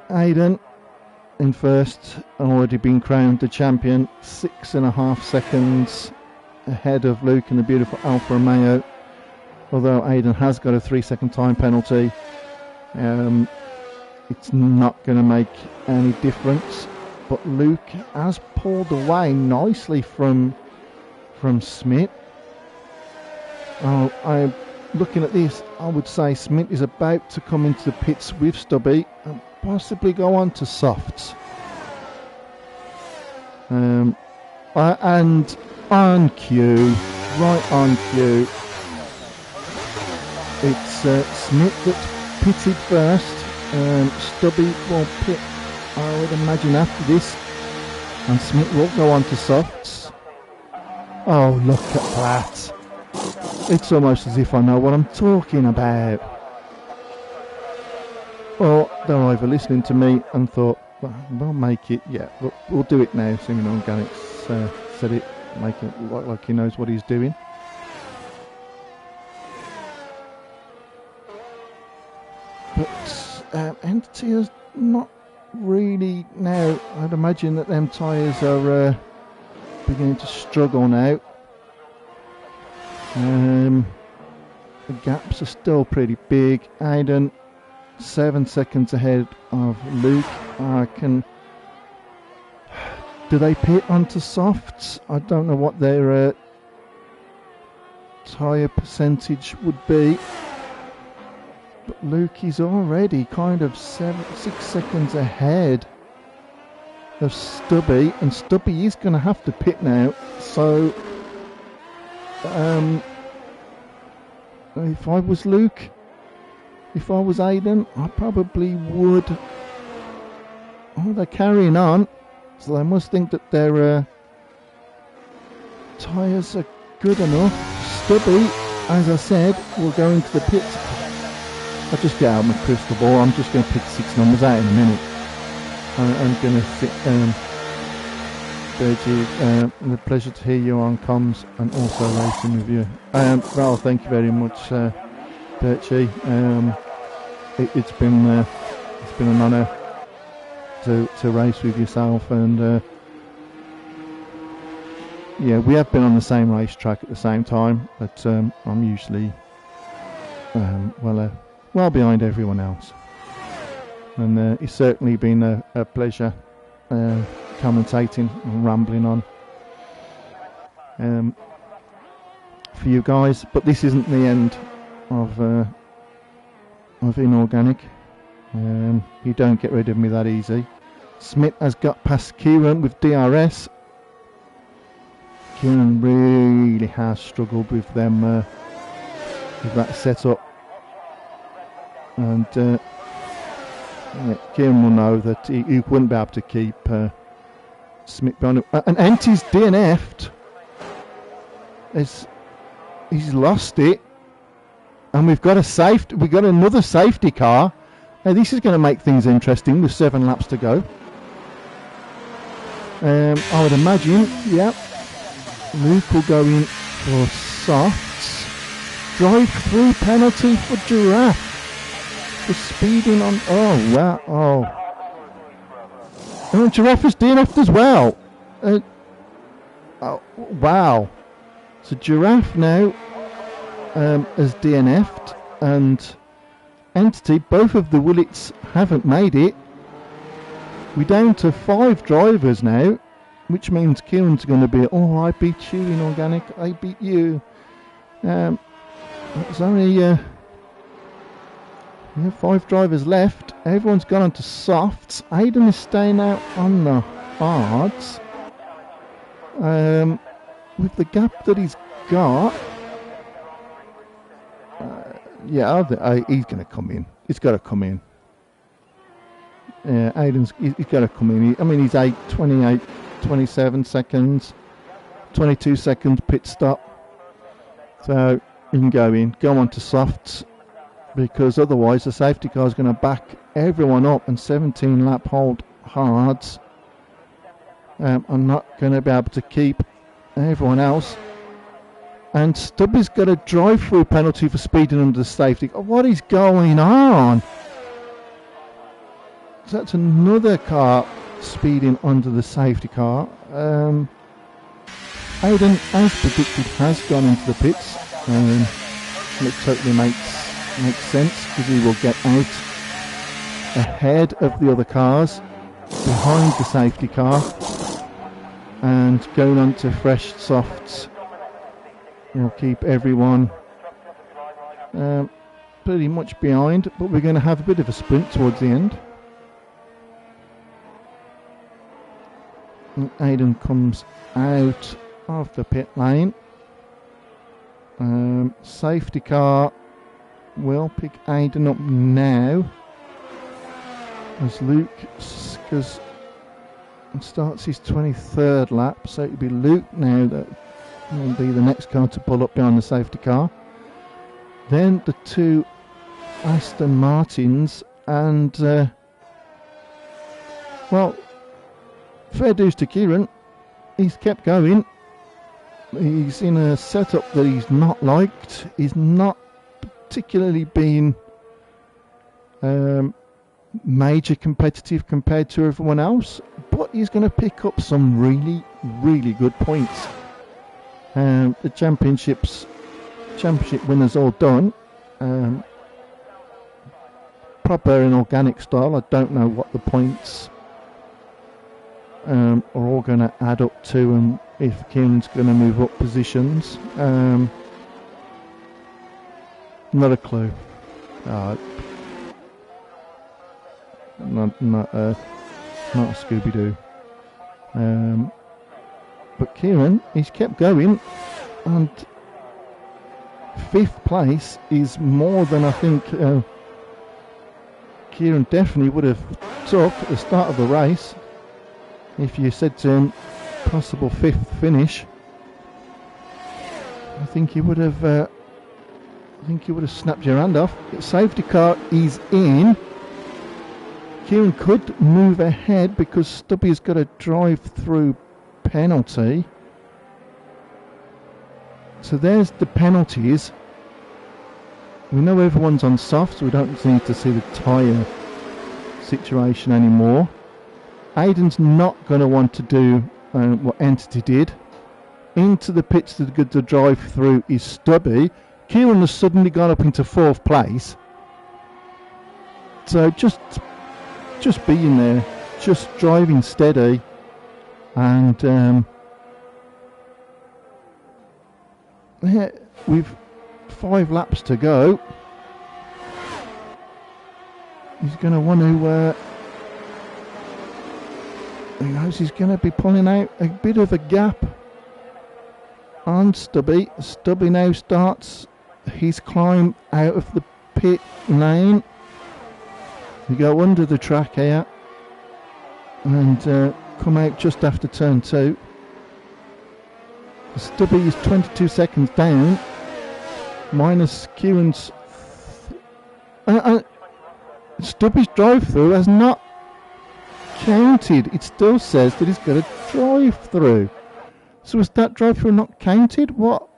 Aiden in first, already been crowned the champion, 6.5 seconds ahead of Luke in the beautiful Alfa Romeo. Although Aiden has got a 3-second time penalty, it's not going to make any difference. But Luke has pulled away nicely from Smith. I'm looking at this, I would say Smith is about to come into the pits with Stubby and possibly go on to softs. And on cue, right on cue, it's Smith that's pitted first. Stubby will pit, I would imagine, after this, and Smith will go on to softs. Oh, look at that. It's almost as if I know what I'm talking about. Or they're either listening to me and thought, well, we'll make it, yeah, we'll do it now. Assuming Organics said it, making it look like he knows what he's doing. But Entity is not really now. I'd imagine that them tyres are beginning to struggle now. The gaps are still pretty big. Aiden 7 seconds ahead of Luke. Do they pit onto softs? I don't know what their tyre percentage would be. But Luke is already kind of 6 seconds ahead of Stubby, and Stubby is going to have to pit now. So if I was Luke, if I was Aiden, I probably would. Oh, they're carrying on, so they must think that their tyres are good enough. Stubby, as I said, will go into the pits. I'll just get out my crystal ball. I'm just going to pick 6 numbers out in a minute. I'm going to sit, Bergie, the pleasure to hear you on comms and also racing with you. Well, thank you very much, Bertie. It's been an honour to race with yourself, and yeah, we have been on the same racetrack at the same time, but I'm usually well behind everyone else, and it's certainly been a pleasure commentating and rambling on for you guys. But this isn't the end of Inorganic. You don't get rid of me that easy. Smith has got past Kieran with DRS. Kieran really has struggled with them with that setup, and Kieran will know that he wouldn't be able to keep Smith behind him. And Enty's DNF'd. He's lost it, and we've got another safety car. Now this is going to make things interesting with 7 laps to go. I would imagine, yeah, Luke will go in for softs. Drive-through penalty for Giraffe for speeding on. Oh wow! Oh, Giraffe is DNF'd as well. Oh wow! So Giraffe now has DNF'd, and Entity, both of the Willits haven't made it. We're down to 5 drivers now, which means Kieran's going to be, oh, I beat you in organic, I beat you. There's only 5 drivers left. Everyone's gone on to softs. Aidan is staying out on the hards. With the gap that he's got, he's going to come in. He's got to come in. Yeah, he's got to come in. He's 28, 27 seconds, 22 seconds pit stop. So you can go on to softs, because otherwise the safety car is going to back everyone up, and 17 lap hold hards. I'm not going to be able to keep everyone else. And Stubby's got a drive-through penalty for speeding under the safety car. What is going on? So that's another car speeding under the safety car. Aidan, as predicted, has gone into the pits. It totally makes sense, because he will get out ahead of the other cars, behind the safety car, and going on to fresh softs. He'll keep everyone pretty much behind, but we're going to have a bit of a sprint towards the end. And Aidan comes out of the pit lane. Safety car will pick Aidan up now, as Luke starts his 23rd lap, so it'll be Luke now that will be the next car to pull up behind the safety car. Then the 2 Aston Martins, and fair dues to Kieran, he's kept going. He's in a setup that he's not liked. He's not particularly been major competitive compared to everyone else, but he's going to pick up some really, really good points. The championship winners all done. Proper and organic style. I don't know what the points are all going to add up to, and if Kieran's going to move up positions. Not a clue. Not a Scooby-Doo. But Kieran, he's kept going, and 5th place is more than I think Kieran definitely would have took at the start of the race. If you said to him possible 5th finish, I think he would have snapped your hand off. The safety car is in. Kieran could move ahead because Stubby's got a drive-through penalty. So there's the penalties. We know everyone's on soft, so we don't need to see the tyre situation anymore. Aidan's not going to want to do what Entity did. Into the pits to get the drive through is Stubby. Kieran has suddenly gone up into 4th place. So just being there, just driving steady, and we've 5 laps to go. He's going to want to. He knows he's going to be pulling out a bit of a gap on Stubby. Stubby now starts his climb out of the pit lane. You go under the track here and come out just after turn 2. Stubby is 22 seconds down, minus Kieran's. Stubby's drive-through has not counted. It still says that he's got a drive-through. So is that drive-through not counted? What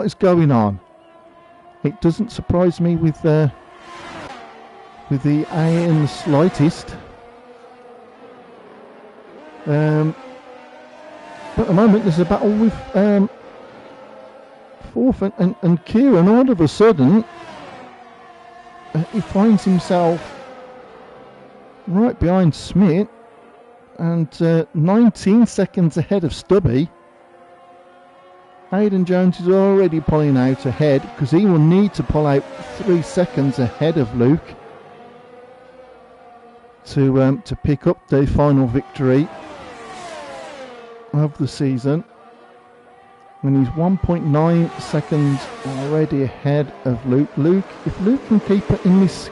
is going on? It doesn't surprise me with the A in the slightest. But at the moment there's a battle with fourth, and Kieran all of a sudden he finds himself right behind Smith and 19 seconds ahead of Stubby. Aidan Jones is already pulling out ahead because he will need to pull out 3 seconds ahead of Luke to pick up the final victory of the season. And he's 1.9 seconds already ahead of Luke. If Luke can keep it in this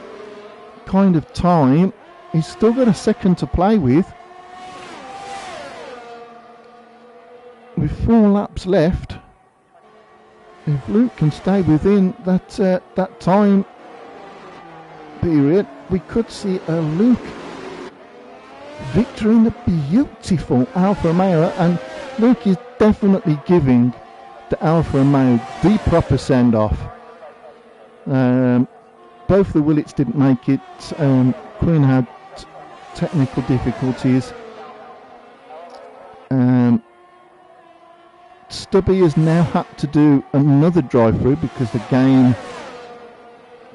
kind of time, he's still got a second to play with. With 4 laps left, if Luke can stay within that time period, we could see a Luke victory in the beautiful Alfa Romeo, and Luke is definitely giving the Alfa Romeo the proper send-off. Both the Willits didn't make it. Quinn had technical difficulties. Stubby has now had to do another drive-through because the game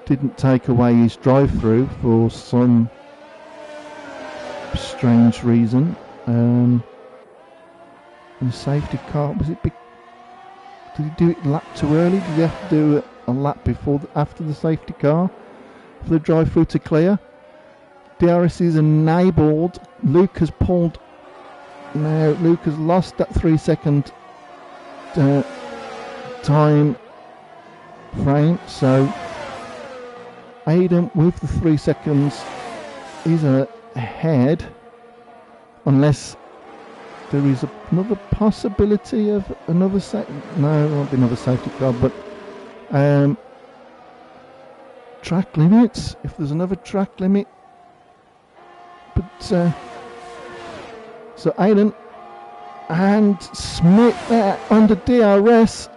didn't take away his drive-through for some strange reason. The safety car, did he do it a lap too early? Did he have to do a lap after the safety car for the drive-through to clear? DRS is enabled. Luke has pulled. Now Luke has lost that 3 second time frame, so Aidan with the 3 seconds is ahead, unless there is another possibility of another no, it won't be another safety car, but track limits, if there's another track limit. But so Aidan and Smith there under DRS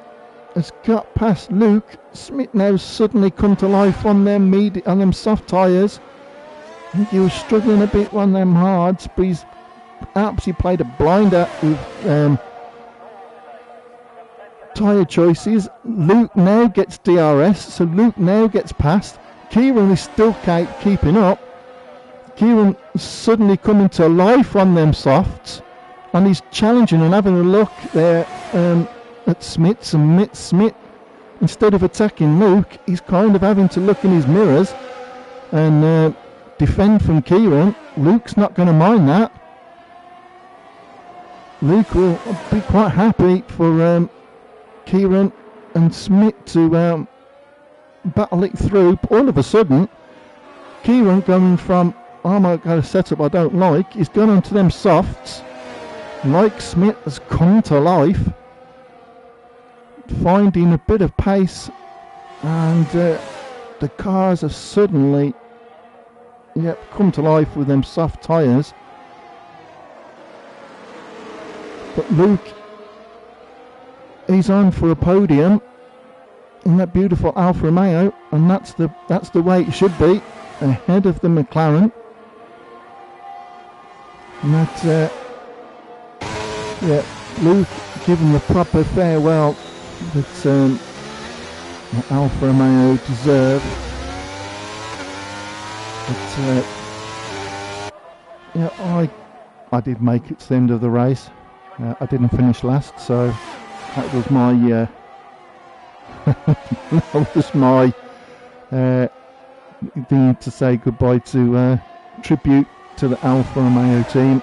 has got past Luke. Smith now suddenly come to life on them soft tyres. I think he was struggling a bit on them hards, but he's absolutely played a blinder with tyre choices. Luke now gets DRS, so Luke now gets past. Kieran is still keeping up. Kieran suddenly coming to life on them softs, and he's challenging and having a look there at Smith. And Smith, instead of attacking Luke, he's kind of having to look in his mirrors and defend from Kieran. Luke's not going to mind that. Luke will be quite happy for Kieran and Smith to battle it through. But all of a sudden, Kieran going from, oh my god, a setup I don't like, he's gone onto them softs. Like Smith has come to life, finding a bit of pace, and the cars have suddenly come to life with them soft tyres. But Luke, he's on for a podium in that beautiful Alfa Romeo, and that's the way it should be, ahead of the McLaren. And that Luke given the proper farewell that Alfa Romeo deserve. But I did make it to the end of the race. I didn't finish last, so that was my thing to say goodbye to, tribute to the Alfa Romeo team.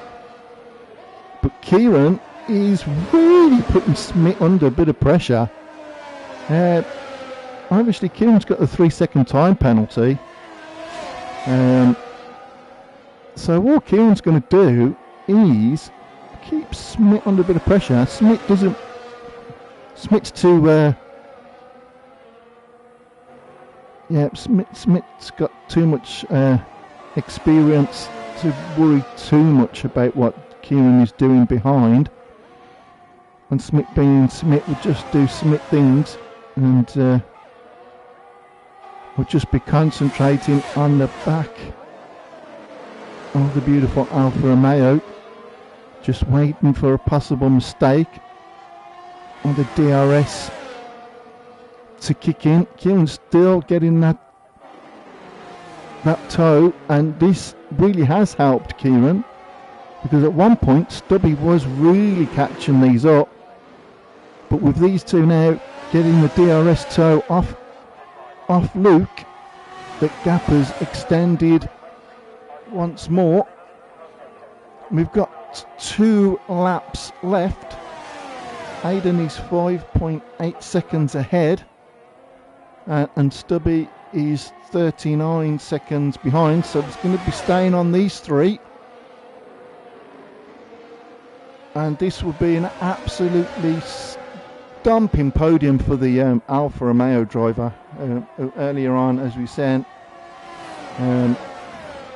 But Kieran is really putting Smith under a bit of pressure. Obviously Kieran's got a 3 second time penalty. So all Kieran's going to do is keep Smith under a bit of pressure. Smith's too Smith's got too much experience to worry too much about what Kieran is doing behind, and Smith being Smith would just do Smith things, and would just be concentrating on the back of the beautiful Alfa Romeo, just waiting for a possible mistake on the DRS to kick in. Kieran's still getting that toe, and this really has helped Kieran, because at one point Stubby was really catching these up, but with these two now getting the DRS toe off Luke, the gap has extended once more. We've got 2 laps left. Aidan is 5.8 seconds ahead, and Stubby is 39 seconds behind, so it's going to be staying on these 3, and this will be an absolutely stomping podium for the Alfa Romeo driver. Earlier on, as we said,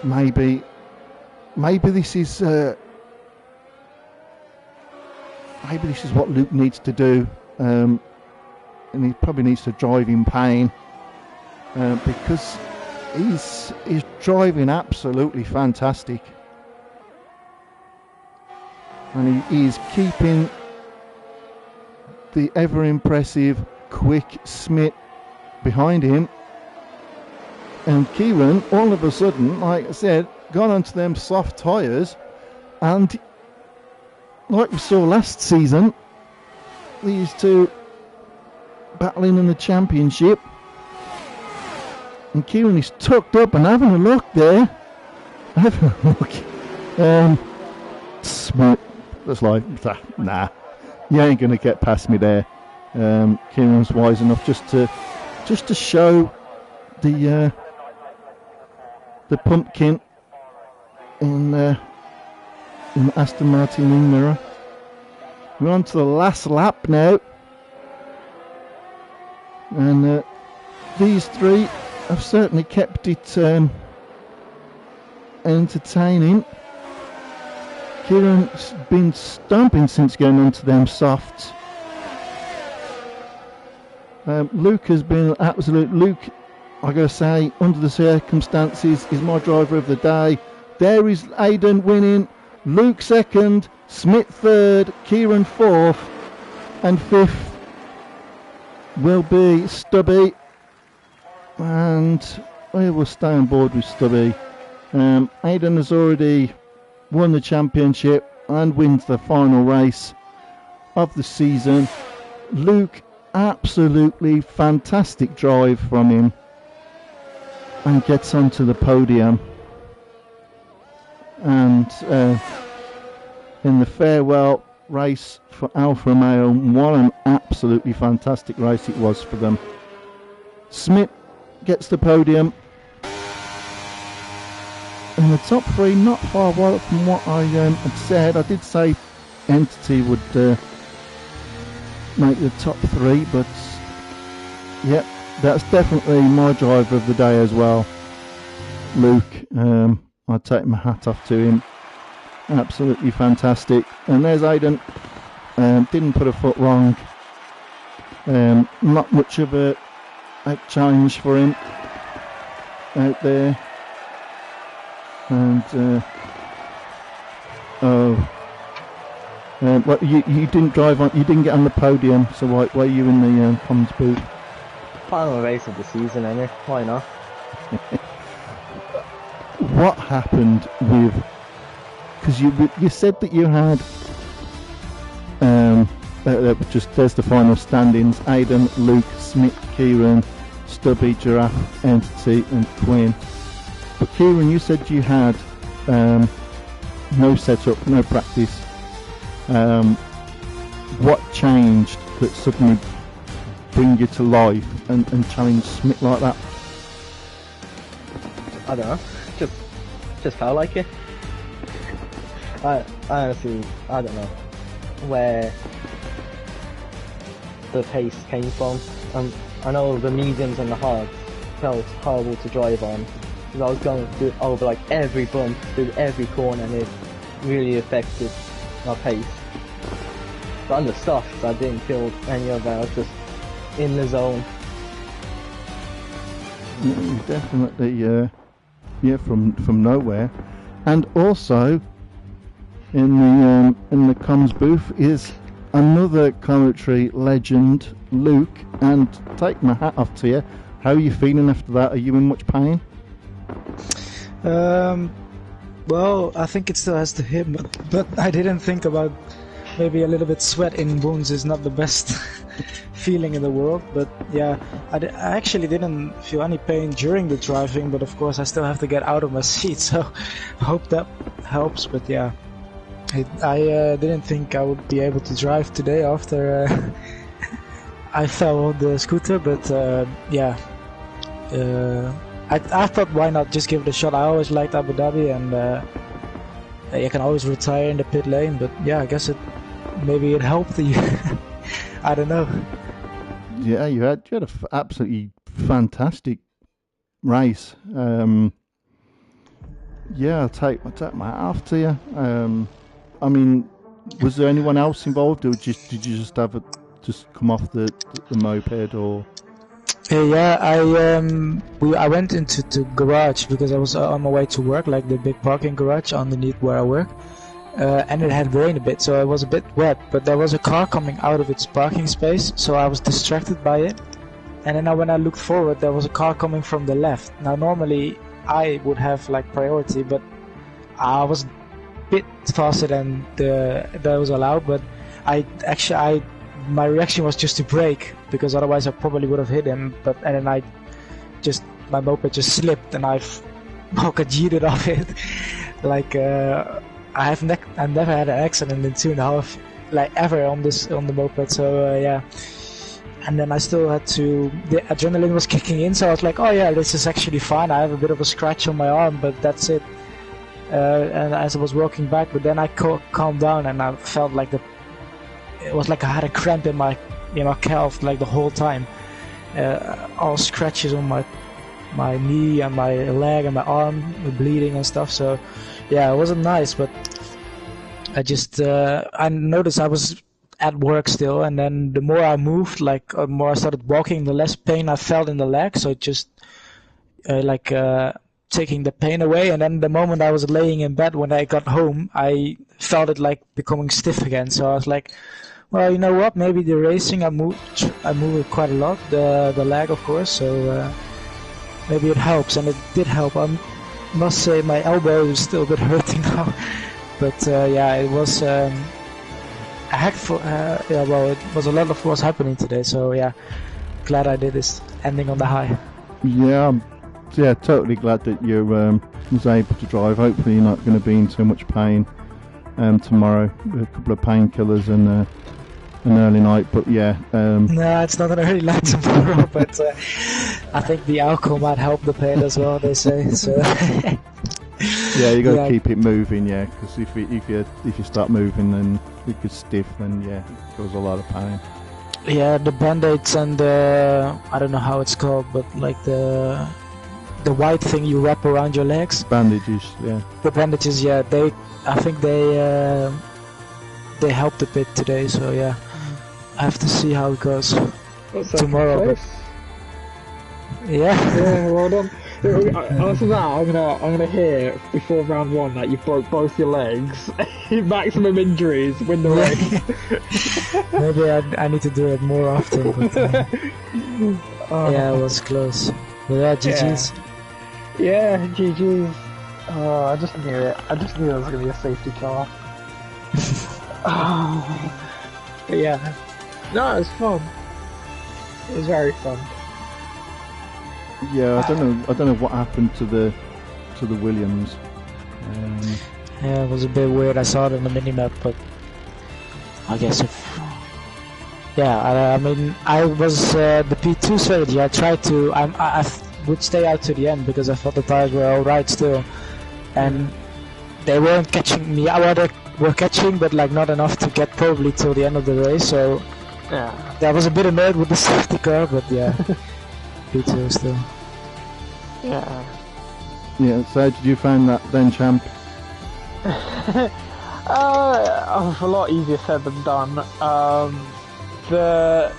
maybe this is what Luke needs to do, and he probably needs to drive in pain, because he's driving absolutely fantastic, and he is keeping the ever impressive quick Smith behind him. And Kieran, all of a sudden, like I said, gone onto them soft tyres, and like we saw last season, these two battling in the championship, and Kieran is tucked up and having a look there. Smith, that's like, nah, you ain't going to get past me there. Kieran's wise enough just to show the pumpkin in Aston Martin wing mirror. We're on to the last lap now, and these 3 have certainly kept it entertaining. Kieran's been stomping since going onto them softs. Luke has been absolute. Luke, I gotta say, under the circumstances, is my driver of the day. There is Aidan winning, Luke second, Smith third, Kieran fourth, and fifth will be Stubby, and I will stay on board with Stubby. Aidan has already won the championship and wins the final race of the season. Luke, absolutely fantastic drive from him, and gets onto the podium. And in the farewell race for Alfa Romeo, what an absolutely fantastic race it was for them. Smith gets the podium. In the top 3, not far away from what I had said. I did say Entity would make the top 3, but yep, that's definitely my driver of the day as well, Luke. I take my hat off to him, absolutely fantastic. And there's Aidan, didn't put a foot wrong, not much of a challenge for him out there. And well, you didn't drive on, you didn't get on the podium, so why are you in the comms booth? Final race of the season, anyway. Why not? What happened with? Because you said that you had just there's the final standings: Aidan, Luke, Smith, Kieran, Stubby, Giraffe, Entity, and Quinn. But Kieran, you said you had no setup, no practice. What changed that suddenly bring you to life and challenge Smith like that? I don't know. Just felt like it. I honestly, I don't know where the pace came from. I know the mediums and the hards felt horrible to drive on, because I was going through over like every bump, through every corner, and it really affected my pace. But on the softs, I didn't feel any of that. I was just in the zone. Definitely, from nowhere. And also in the comms booth is another commentary legend, Luke, and take my hat off to you. How are you feeling after that? Are you in much pain? Well, I think it still has to hit, but I didn't think about maybe a little bit sweat in wounds is not the best feeling in the world. But yeah, I actually didn't feel any pain during the driving, but of course I still have to get out of my seat, so I hope that helps. But yeah, I didn't think I would be able to drive today after I fell off the scooter, but yeah. I thought, why not just give it a shot? I always liked Abu Dhabi, and you can always retire in the pit lane. But yeah, I guess maybe it helped you. I don't know. Yeah, you had an absolutely fantastic race. Yeah, I'll take my hat off to you. I mean, was there anyone else involved, or did you just just come off the moped, or? Yeah, I went into the garage because I was on my way to work, like the big parking garage underneath where I work, and it had rained a bit, so it was a bit wet. But there was a car coming out of its parking space, so I was distracted by it. And then when I looked forward, there was a car coming from the left. Now normally I would have like priority, but I was a bit faster than that was allowed. But my reaction was just to brake, because otherwise I probably would have hit him. And then my moped just slipped, and I've G'd off it. Like I've never had an accident in 2.5, like ever on the moped. So yeah. And then I still had to. The adrenaline was kicking in, so I was like, "Oh yeah, this is actually fine. I have a bit of a scratch on my arm, but that's it." And as I was walking back, but then I calmed down, and I felt like it was like I had a cramp in my calf like the whole time. All scratches on my knee and my leg and my arm, bleeding and stuff. So yeah, it wasn't nice, but I noticed I was at work still, and then the more I moved, the more I started walking, the less pain I felt in the leg. So it just taking the pain away. And then the moment I was laying in bed when I got home, I felt it like becoming stiff again. So I was like, well, you know what? Maybe the racing I moved it quite a lot, the leg, of course. So maybe it helps, and it did help. I must say my elbow is still a bit hurting now, but yeah, it was a heck for well, it was a lot of what's happening today. So yeah, glad I did this, ending on the high. Yeah, totally glad that you was able to drive. Hopefully you're not going to be in too much pain tomorrow. A couple of painkillers and an early night, but yeah. No, it's not an early night tomorrow, but I think the alcohol might help the pain as well, they say. So yeah, you got to keep it moving, yeah, because if you start moving and it gets stiff, then yeah, it causes a lot of pain. Yeah, the band-aids and I don't know how it's called, but like the white thing you wrap around your legs. Bandages, yeah. The bandages, yeah. I think they helped a bit today, so yeah. I have to see how it goes tomorrow. But yeah, well done. After that, I'm gonna hear before round 1 that you broke both your legs. Maximum injuries, win the race. Maybe I need to do it more often. But, yeah, it was close. But yeah, GG's. Yeah, GG's. I just knew it. I just knew there was gonna be a safety car. But yeah. No, it was fun. It was very fun. Yeah, I don't know what happened to the Williams. Yeah, it was a bit weird. I saw it on the minimap, but I guess I mean, I was the P2 strategy. I tried to. I would stay out to the end because I thought the tires were all right still, and they weren't catching me. Well, they were catching, but like not enough to get probably till the end of the race. So yeah, I was a bit annoyed with the safety car, but yeah, P2 still. Yeah. Yeah. So how did you find that then, champ? A lot easier said than done. The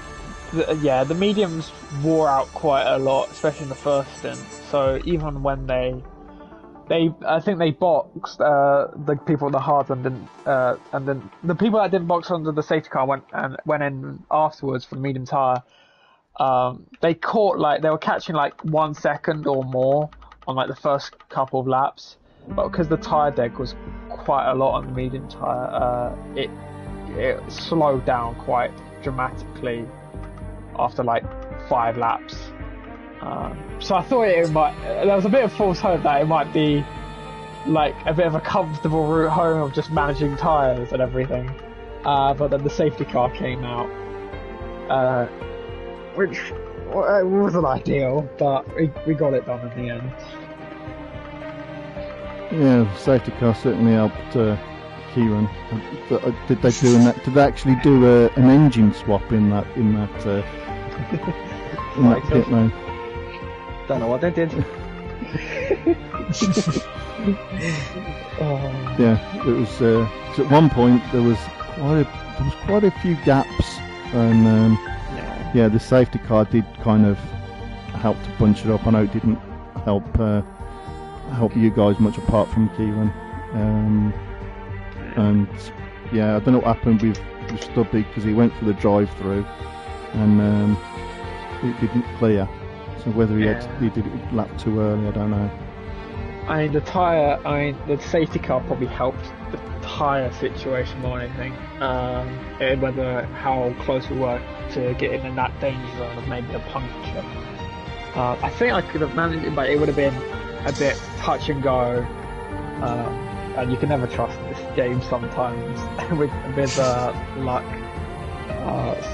mediums wore out quite a lot, especially in the first stint. So even when they I think they boxed the people on the hards and then the people that didn't box under the safety car went in afterwards for the medium tire. They caught they were catching 1 second or more on the first couple of laps, but because the tire deg was quite a lot on the medium tire, it slowed down quite dramatically after 5 laps. So I thought there was a bit of false hope that it might be a bit of a comfortable route home of just managing tyres and everything. But then the safety car came out, which wasn't ideal, but we got it done in the end. Yeah, the safety car certainly helped Kieran. Did they Did they actually do an engine swap in that pit lane? Don't know what they did. Yeah, it was. So at one point there was quite a few gaps, and yeah, the safety car did kind of help to bunch it up. I know it didn't help you guys much apart from Kieran, and yeah, I don't know what happened with Stubby because he went for the drive-through and it didn't clear. So whether he did it lap too early, I don't know. The safety car probably helped the tyre situation more than anything. Whether how close we were to getting in that danger zone of maybe a puncture. I think I could have managed it, but it would have been a bit touch and go. And you can never trust this game sometimes with luck.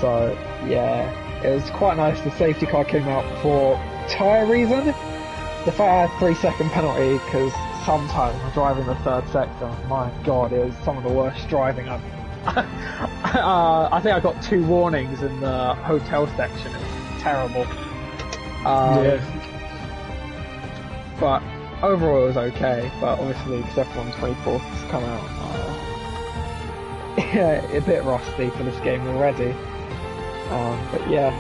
So yeah. It was quite nice the safety car came out for tyre reason. The fact I had 3-second penalty because sometimes I'm driving the third sector. My god, it was some of the worst driving I've... I think I got 2 warnings in the hotel section. It was terrible. But overall it was okay. But obviously because f123 has come out, yeah, a bit rusty for this game already. But yeah,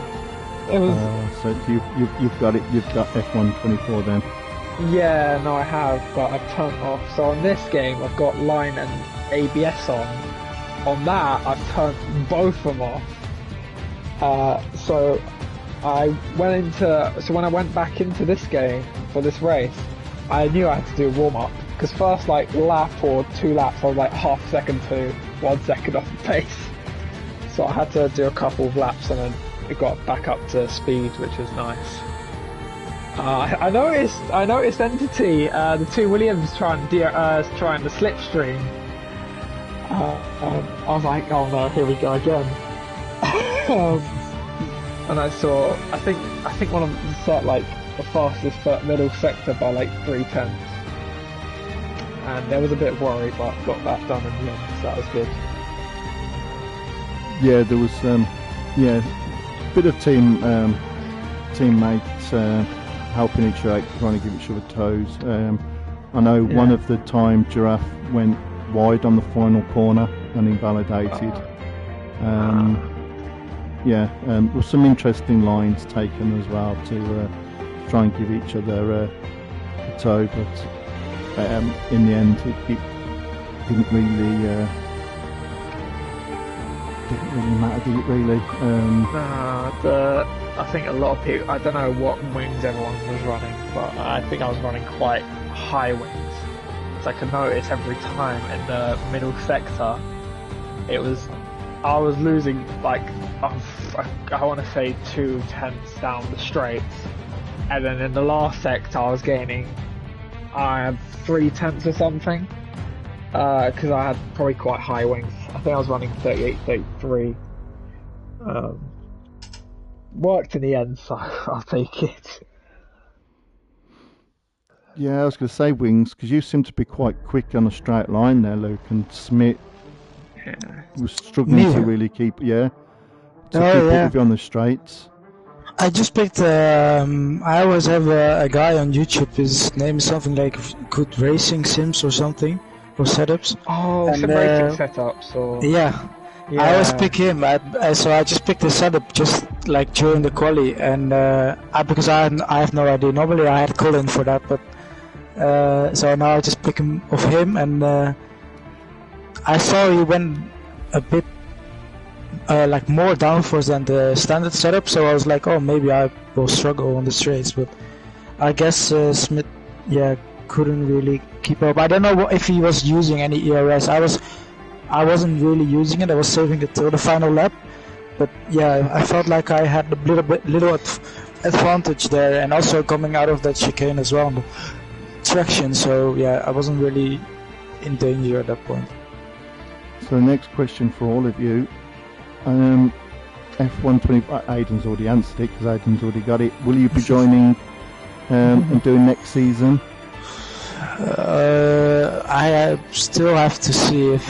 it was. So you've got F124 then. Yeah, no, I have, but I've turned off. So on this game, I've got line and ABS on. On that, I've turned both of them off. So when I went back into this game for this race, I knew I had to do a warm up because first lap or 2 laps, I was half a second to 1 second off the pace. So I had to do a couple of laps and then it got back up to speed, which was nice. I noticed Entity, the 2 Williams trying the slipstream. I was like, oh no, here we go again. And I saw, I think one of them set the fastest middle sector by 3/10. And there was a bit of worry, but got that done in the end, so that was good. Yeah, there was a bit of teammates helping each other out, trying to give each other toes. I know one of the time Giraffe went wide on the final corner and invalidated. There were some interesting lines taken as well to try and give each other a toe, but in the end it didn't really matter, did it really? I think a lot of people, I don't know what wings everyone was running, but I think I was running quite high wings. So I could notice every time in the middle sector, I was losing I want to say 2/10 down the straights, and then in the last sector I was gaining 3/10 or something, because I had probably quite high wings. I think I was running 38, 33. Worked in the end, so I'll take it. Yeah, I was going to say wings, because you seem to be quite quick on a straight line there, Luke, and Smith was struggling to really keep up with you on the straights. I just picked, I always have a guy on YouTube, his name is something like Good Racing Sims or something, or setups. Oh, some racing setups, or... Yeah. I always pick him, so I just picked the setup just during the quali, and because I have no idea. Normally I had Colin for that, but So now I just pick him of him, and I saw he went a bit like more downforce than the standard setup. So I was like, oh, maybe I will struggle on the straights, but I guess Smith, couldn't really keep up. I don't know if he was using any ERS. I wasn't really using it. I was saving it till the final lap. But yeah, I felt like I had a little advantage there, and also coming out of that chicane as well, the traction. So yeah, I wasn't really in danger at that point. So next question for all of you. F123, Aidan's already answered it because Aidan's already got it. Will you be joining and doing next season? I still have to see if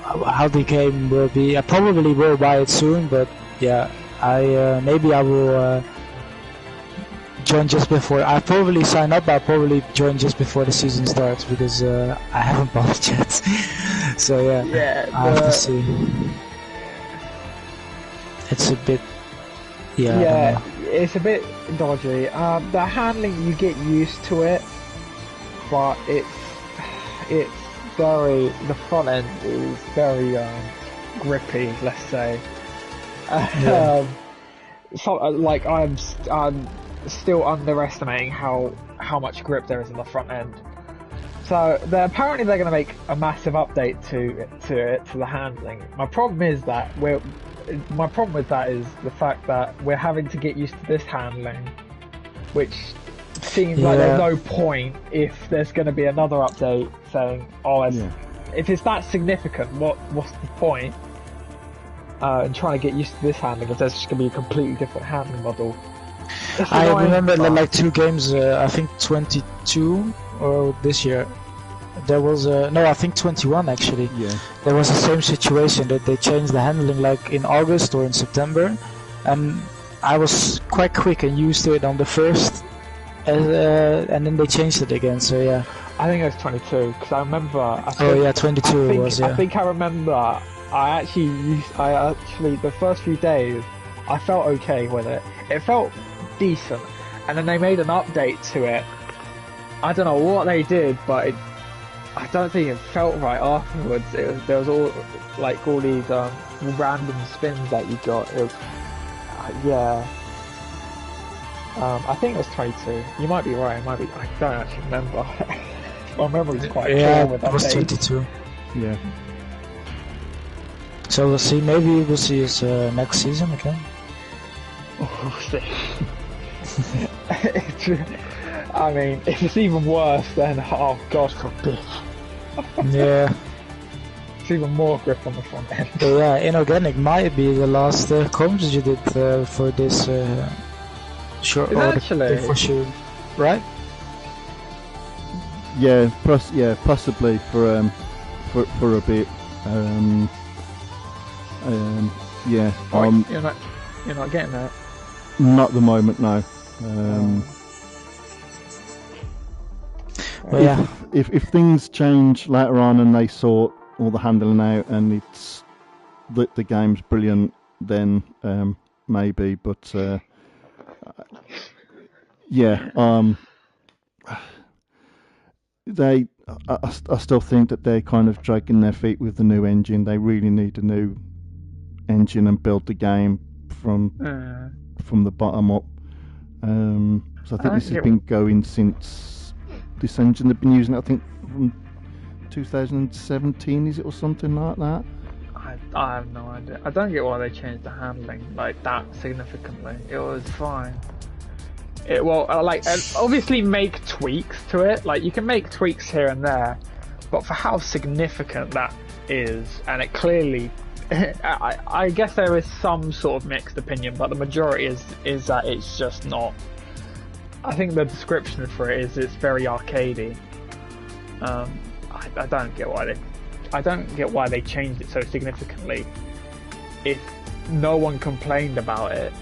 how the game will be. I probably will buy it soon, but yeah, maybe I will join just before. I probably sign up. I'll probably join just before the season starts because I haven't bought it yet. So yeah, I have to see. It's a bit, yeah, it's a bit dodgy. The handling, you get used to it, but it's very, the front end is very grippy, let's say. So like I'm still underestimating how much grip there is in the front end. So apparently they're going to make a massive update to the handling. My problem with that is the fact that we're having to get used to this handling, which seems like there's no point if there's going to be another update saying, if it's that significant, what's the point in trying to get used to this handling if there's just going to be a completely different handling model? I remember like 2 games, I think 22 or this year. There was I think 21 actually. Yeah. There was the same situation that they changed the handling like in August or in September, and I was quite quick and used to it on the first, and then they changed it again. So yeah. I think it was 22 because I remember. 22 it was. Yeah. I think I remember. I actually the first few days I felt okay with it. It felt decent, and then they made an update to it. I don't know what they did, but I don't think it felt right afterwards. There was all these random spins that you got. It was, I think it was 22. You might be right. It might be. I don't actually remember. My memory's quite clear with that. It was 22. Yeah. So we'll see. Maybe we'll see us next season again. We'll see. I mean, if it's even worse, then oh God forbid. Yeah. It's even more grip on the front end. But yeah, inorganic might be the last comms you did for this short actually for sure, right? Yeah, possibly for a bit. You're not getting that. Not at the moment, no. Well, yeah. If things change later on and they sort all the handling out and it's the game's brilliant, then maybe. But I still think that they're kind of dragging their feet with the new engine. They really need a new engine and build the game from the bottom up. So I think this has been going since this engine they've been using. I think from 2017, is it, or something like that? I have no idea. I don't get why they changed the handling like that significantly. It was fine. Obviously make tweaks to it. Like you can make tweaks here and there, but for how significant that is, and it clearly, I guess there is some sort of mixed opinion, but the majority is that it's just not. I think the description for it is it's very arcadey. I don't get why they changed it so significantly. If no one complained about it,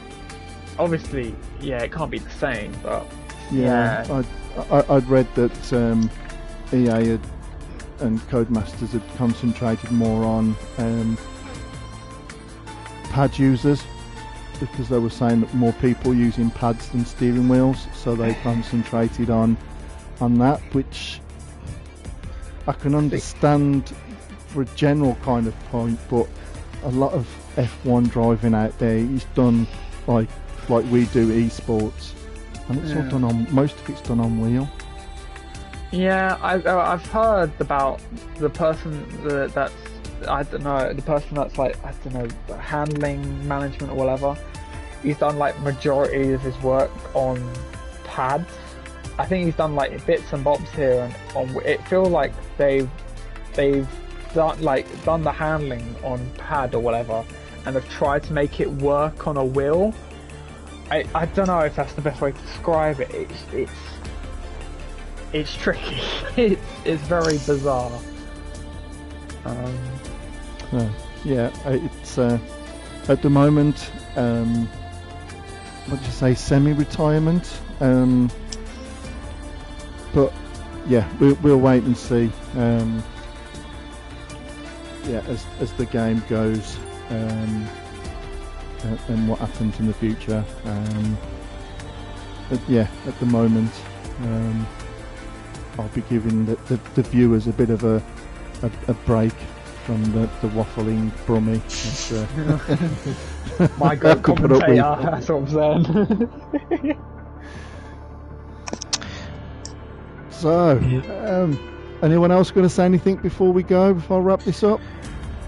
obviously, it can't be the same. But I'd read that EA and Codemasters had concentrated more on pad users, because they were saying that more people using pads than steering wheels, so they concentrated on on that, which I can understand for a general kind of point, but a lot of F1 driving out there is done like we do esports, and it's all done on, most of it's done on wheel. Yeah, I've heard about the person that's, I don't know, the person that's like, I don't know, handling management or whatever. He's done like majority of his work on pads. I think he's done like bits and bobs here, and on it feels like they've done the handling on pad or whatever, and they've tried to make it work on a wheel. I don't know if that's the best way to describe it. It's tricky. It's very bizarre. Yeah, it's at the moment, what do you say, semi-retirement. But yeah, we'll wait and see. Yeah, as the game goes, and what happens in the future. But yeah, at the moment, I'll be giving the viewers a bit of a break from the waffling Brummy. My good commentator, that's what I'm saying. So, anyone else going to say anything before I wrap this up?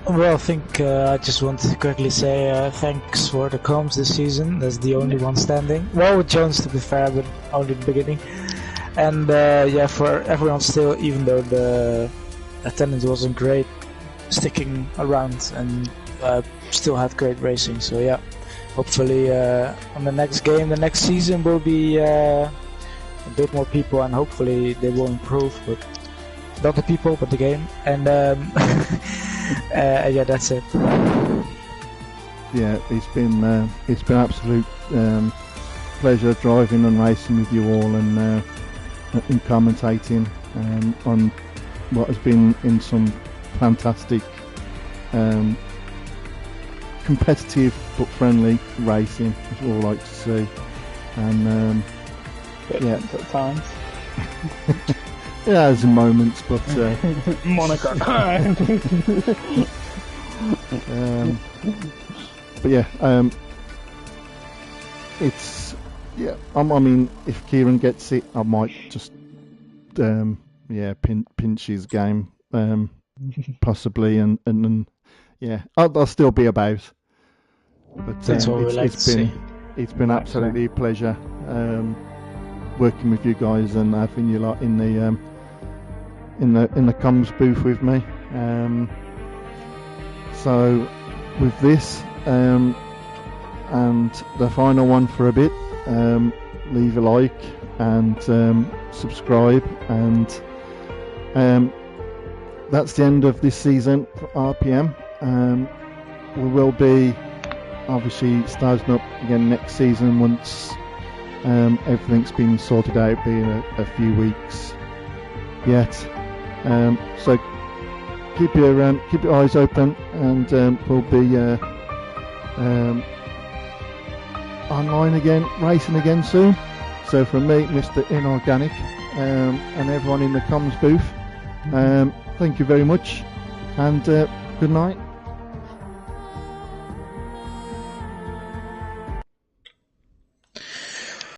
Well, I think I just wanted to quickly say thanks for the comms this season. That's the only one standing. Well, with Jones, to be fair, but only the beginning. And yeah, for everyone still, even though the attendance wasn't great, sticking around and still had great racing. So yeah, hopefully on the next game, the next season will be a bit more people, and hopefully they will improve. But not the people, but the game. And yeah, that's it. Yeah, it's been absolute pleasure driving and racing with you all, and commentating on what has been in some fantastic competitive but friendly racing, which we all like to see. And yeah, at times. Yeah, there's moments, but Monaco. But yeah, it's I mean, if Kieran gets it, I might just pinch his game possibly, and yeah, I'll still be about. But it's been absolutely a pleasure working with you guys and having you lot in the comms booth with me. So with this and the final one for a bit, leave a like and subscribe, and that's the end of this season for RPM. We will be obviously starting up again next season once everything's been sorted out, being a few weeks yet. So keep your eyes open, and we'll be online again, racing again soon. So from me, Mr. Inorganic, and everyone in the comms booth, thank you very much, and good night.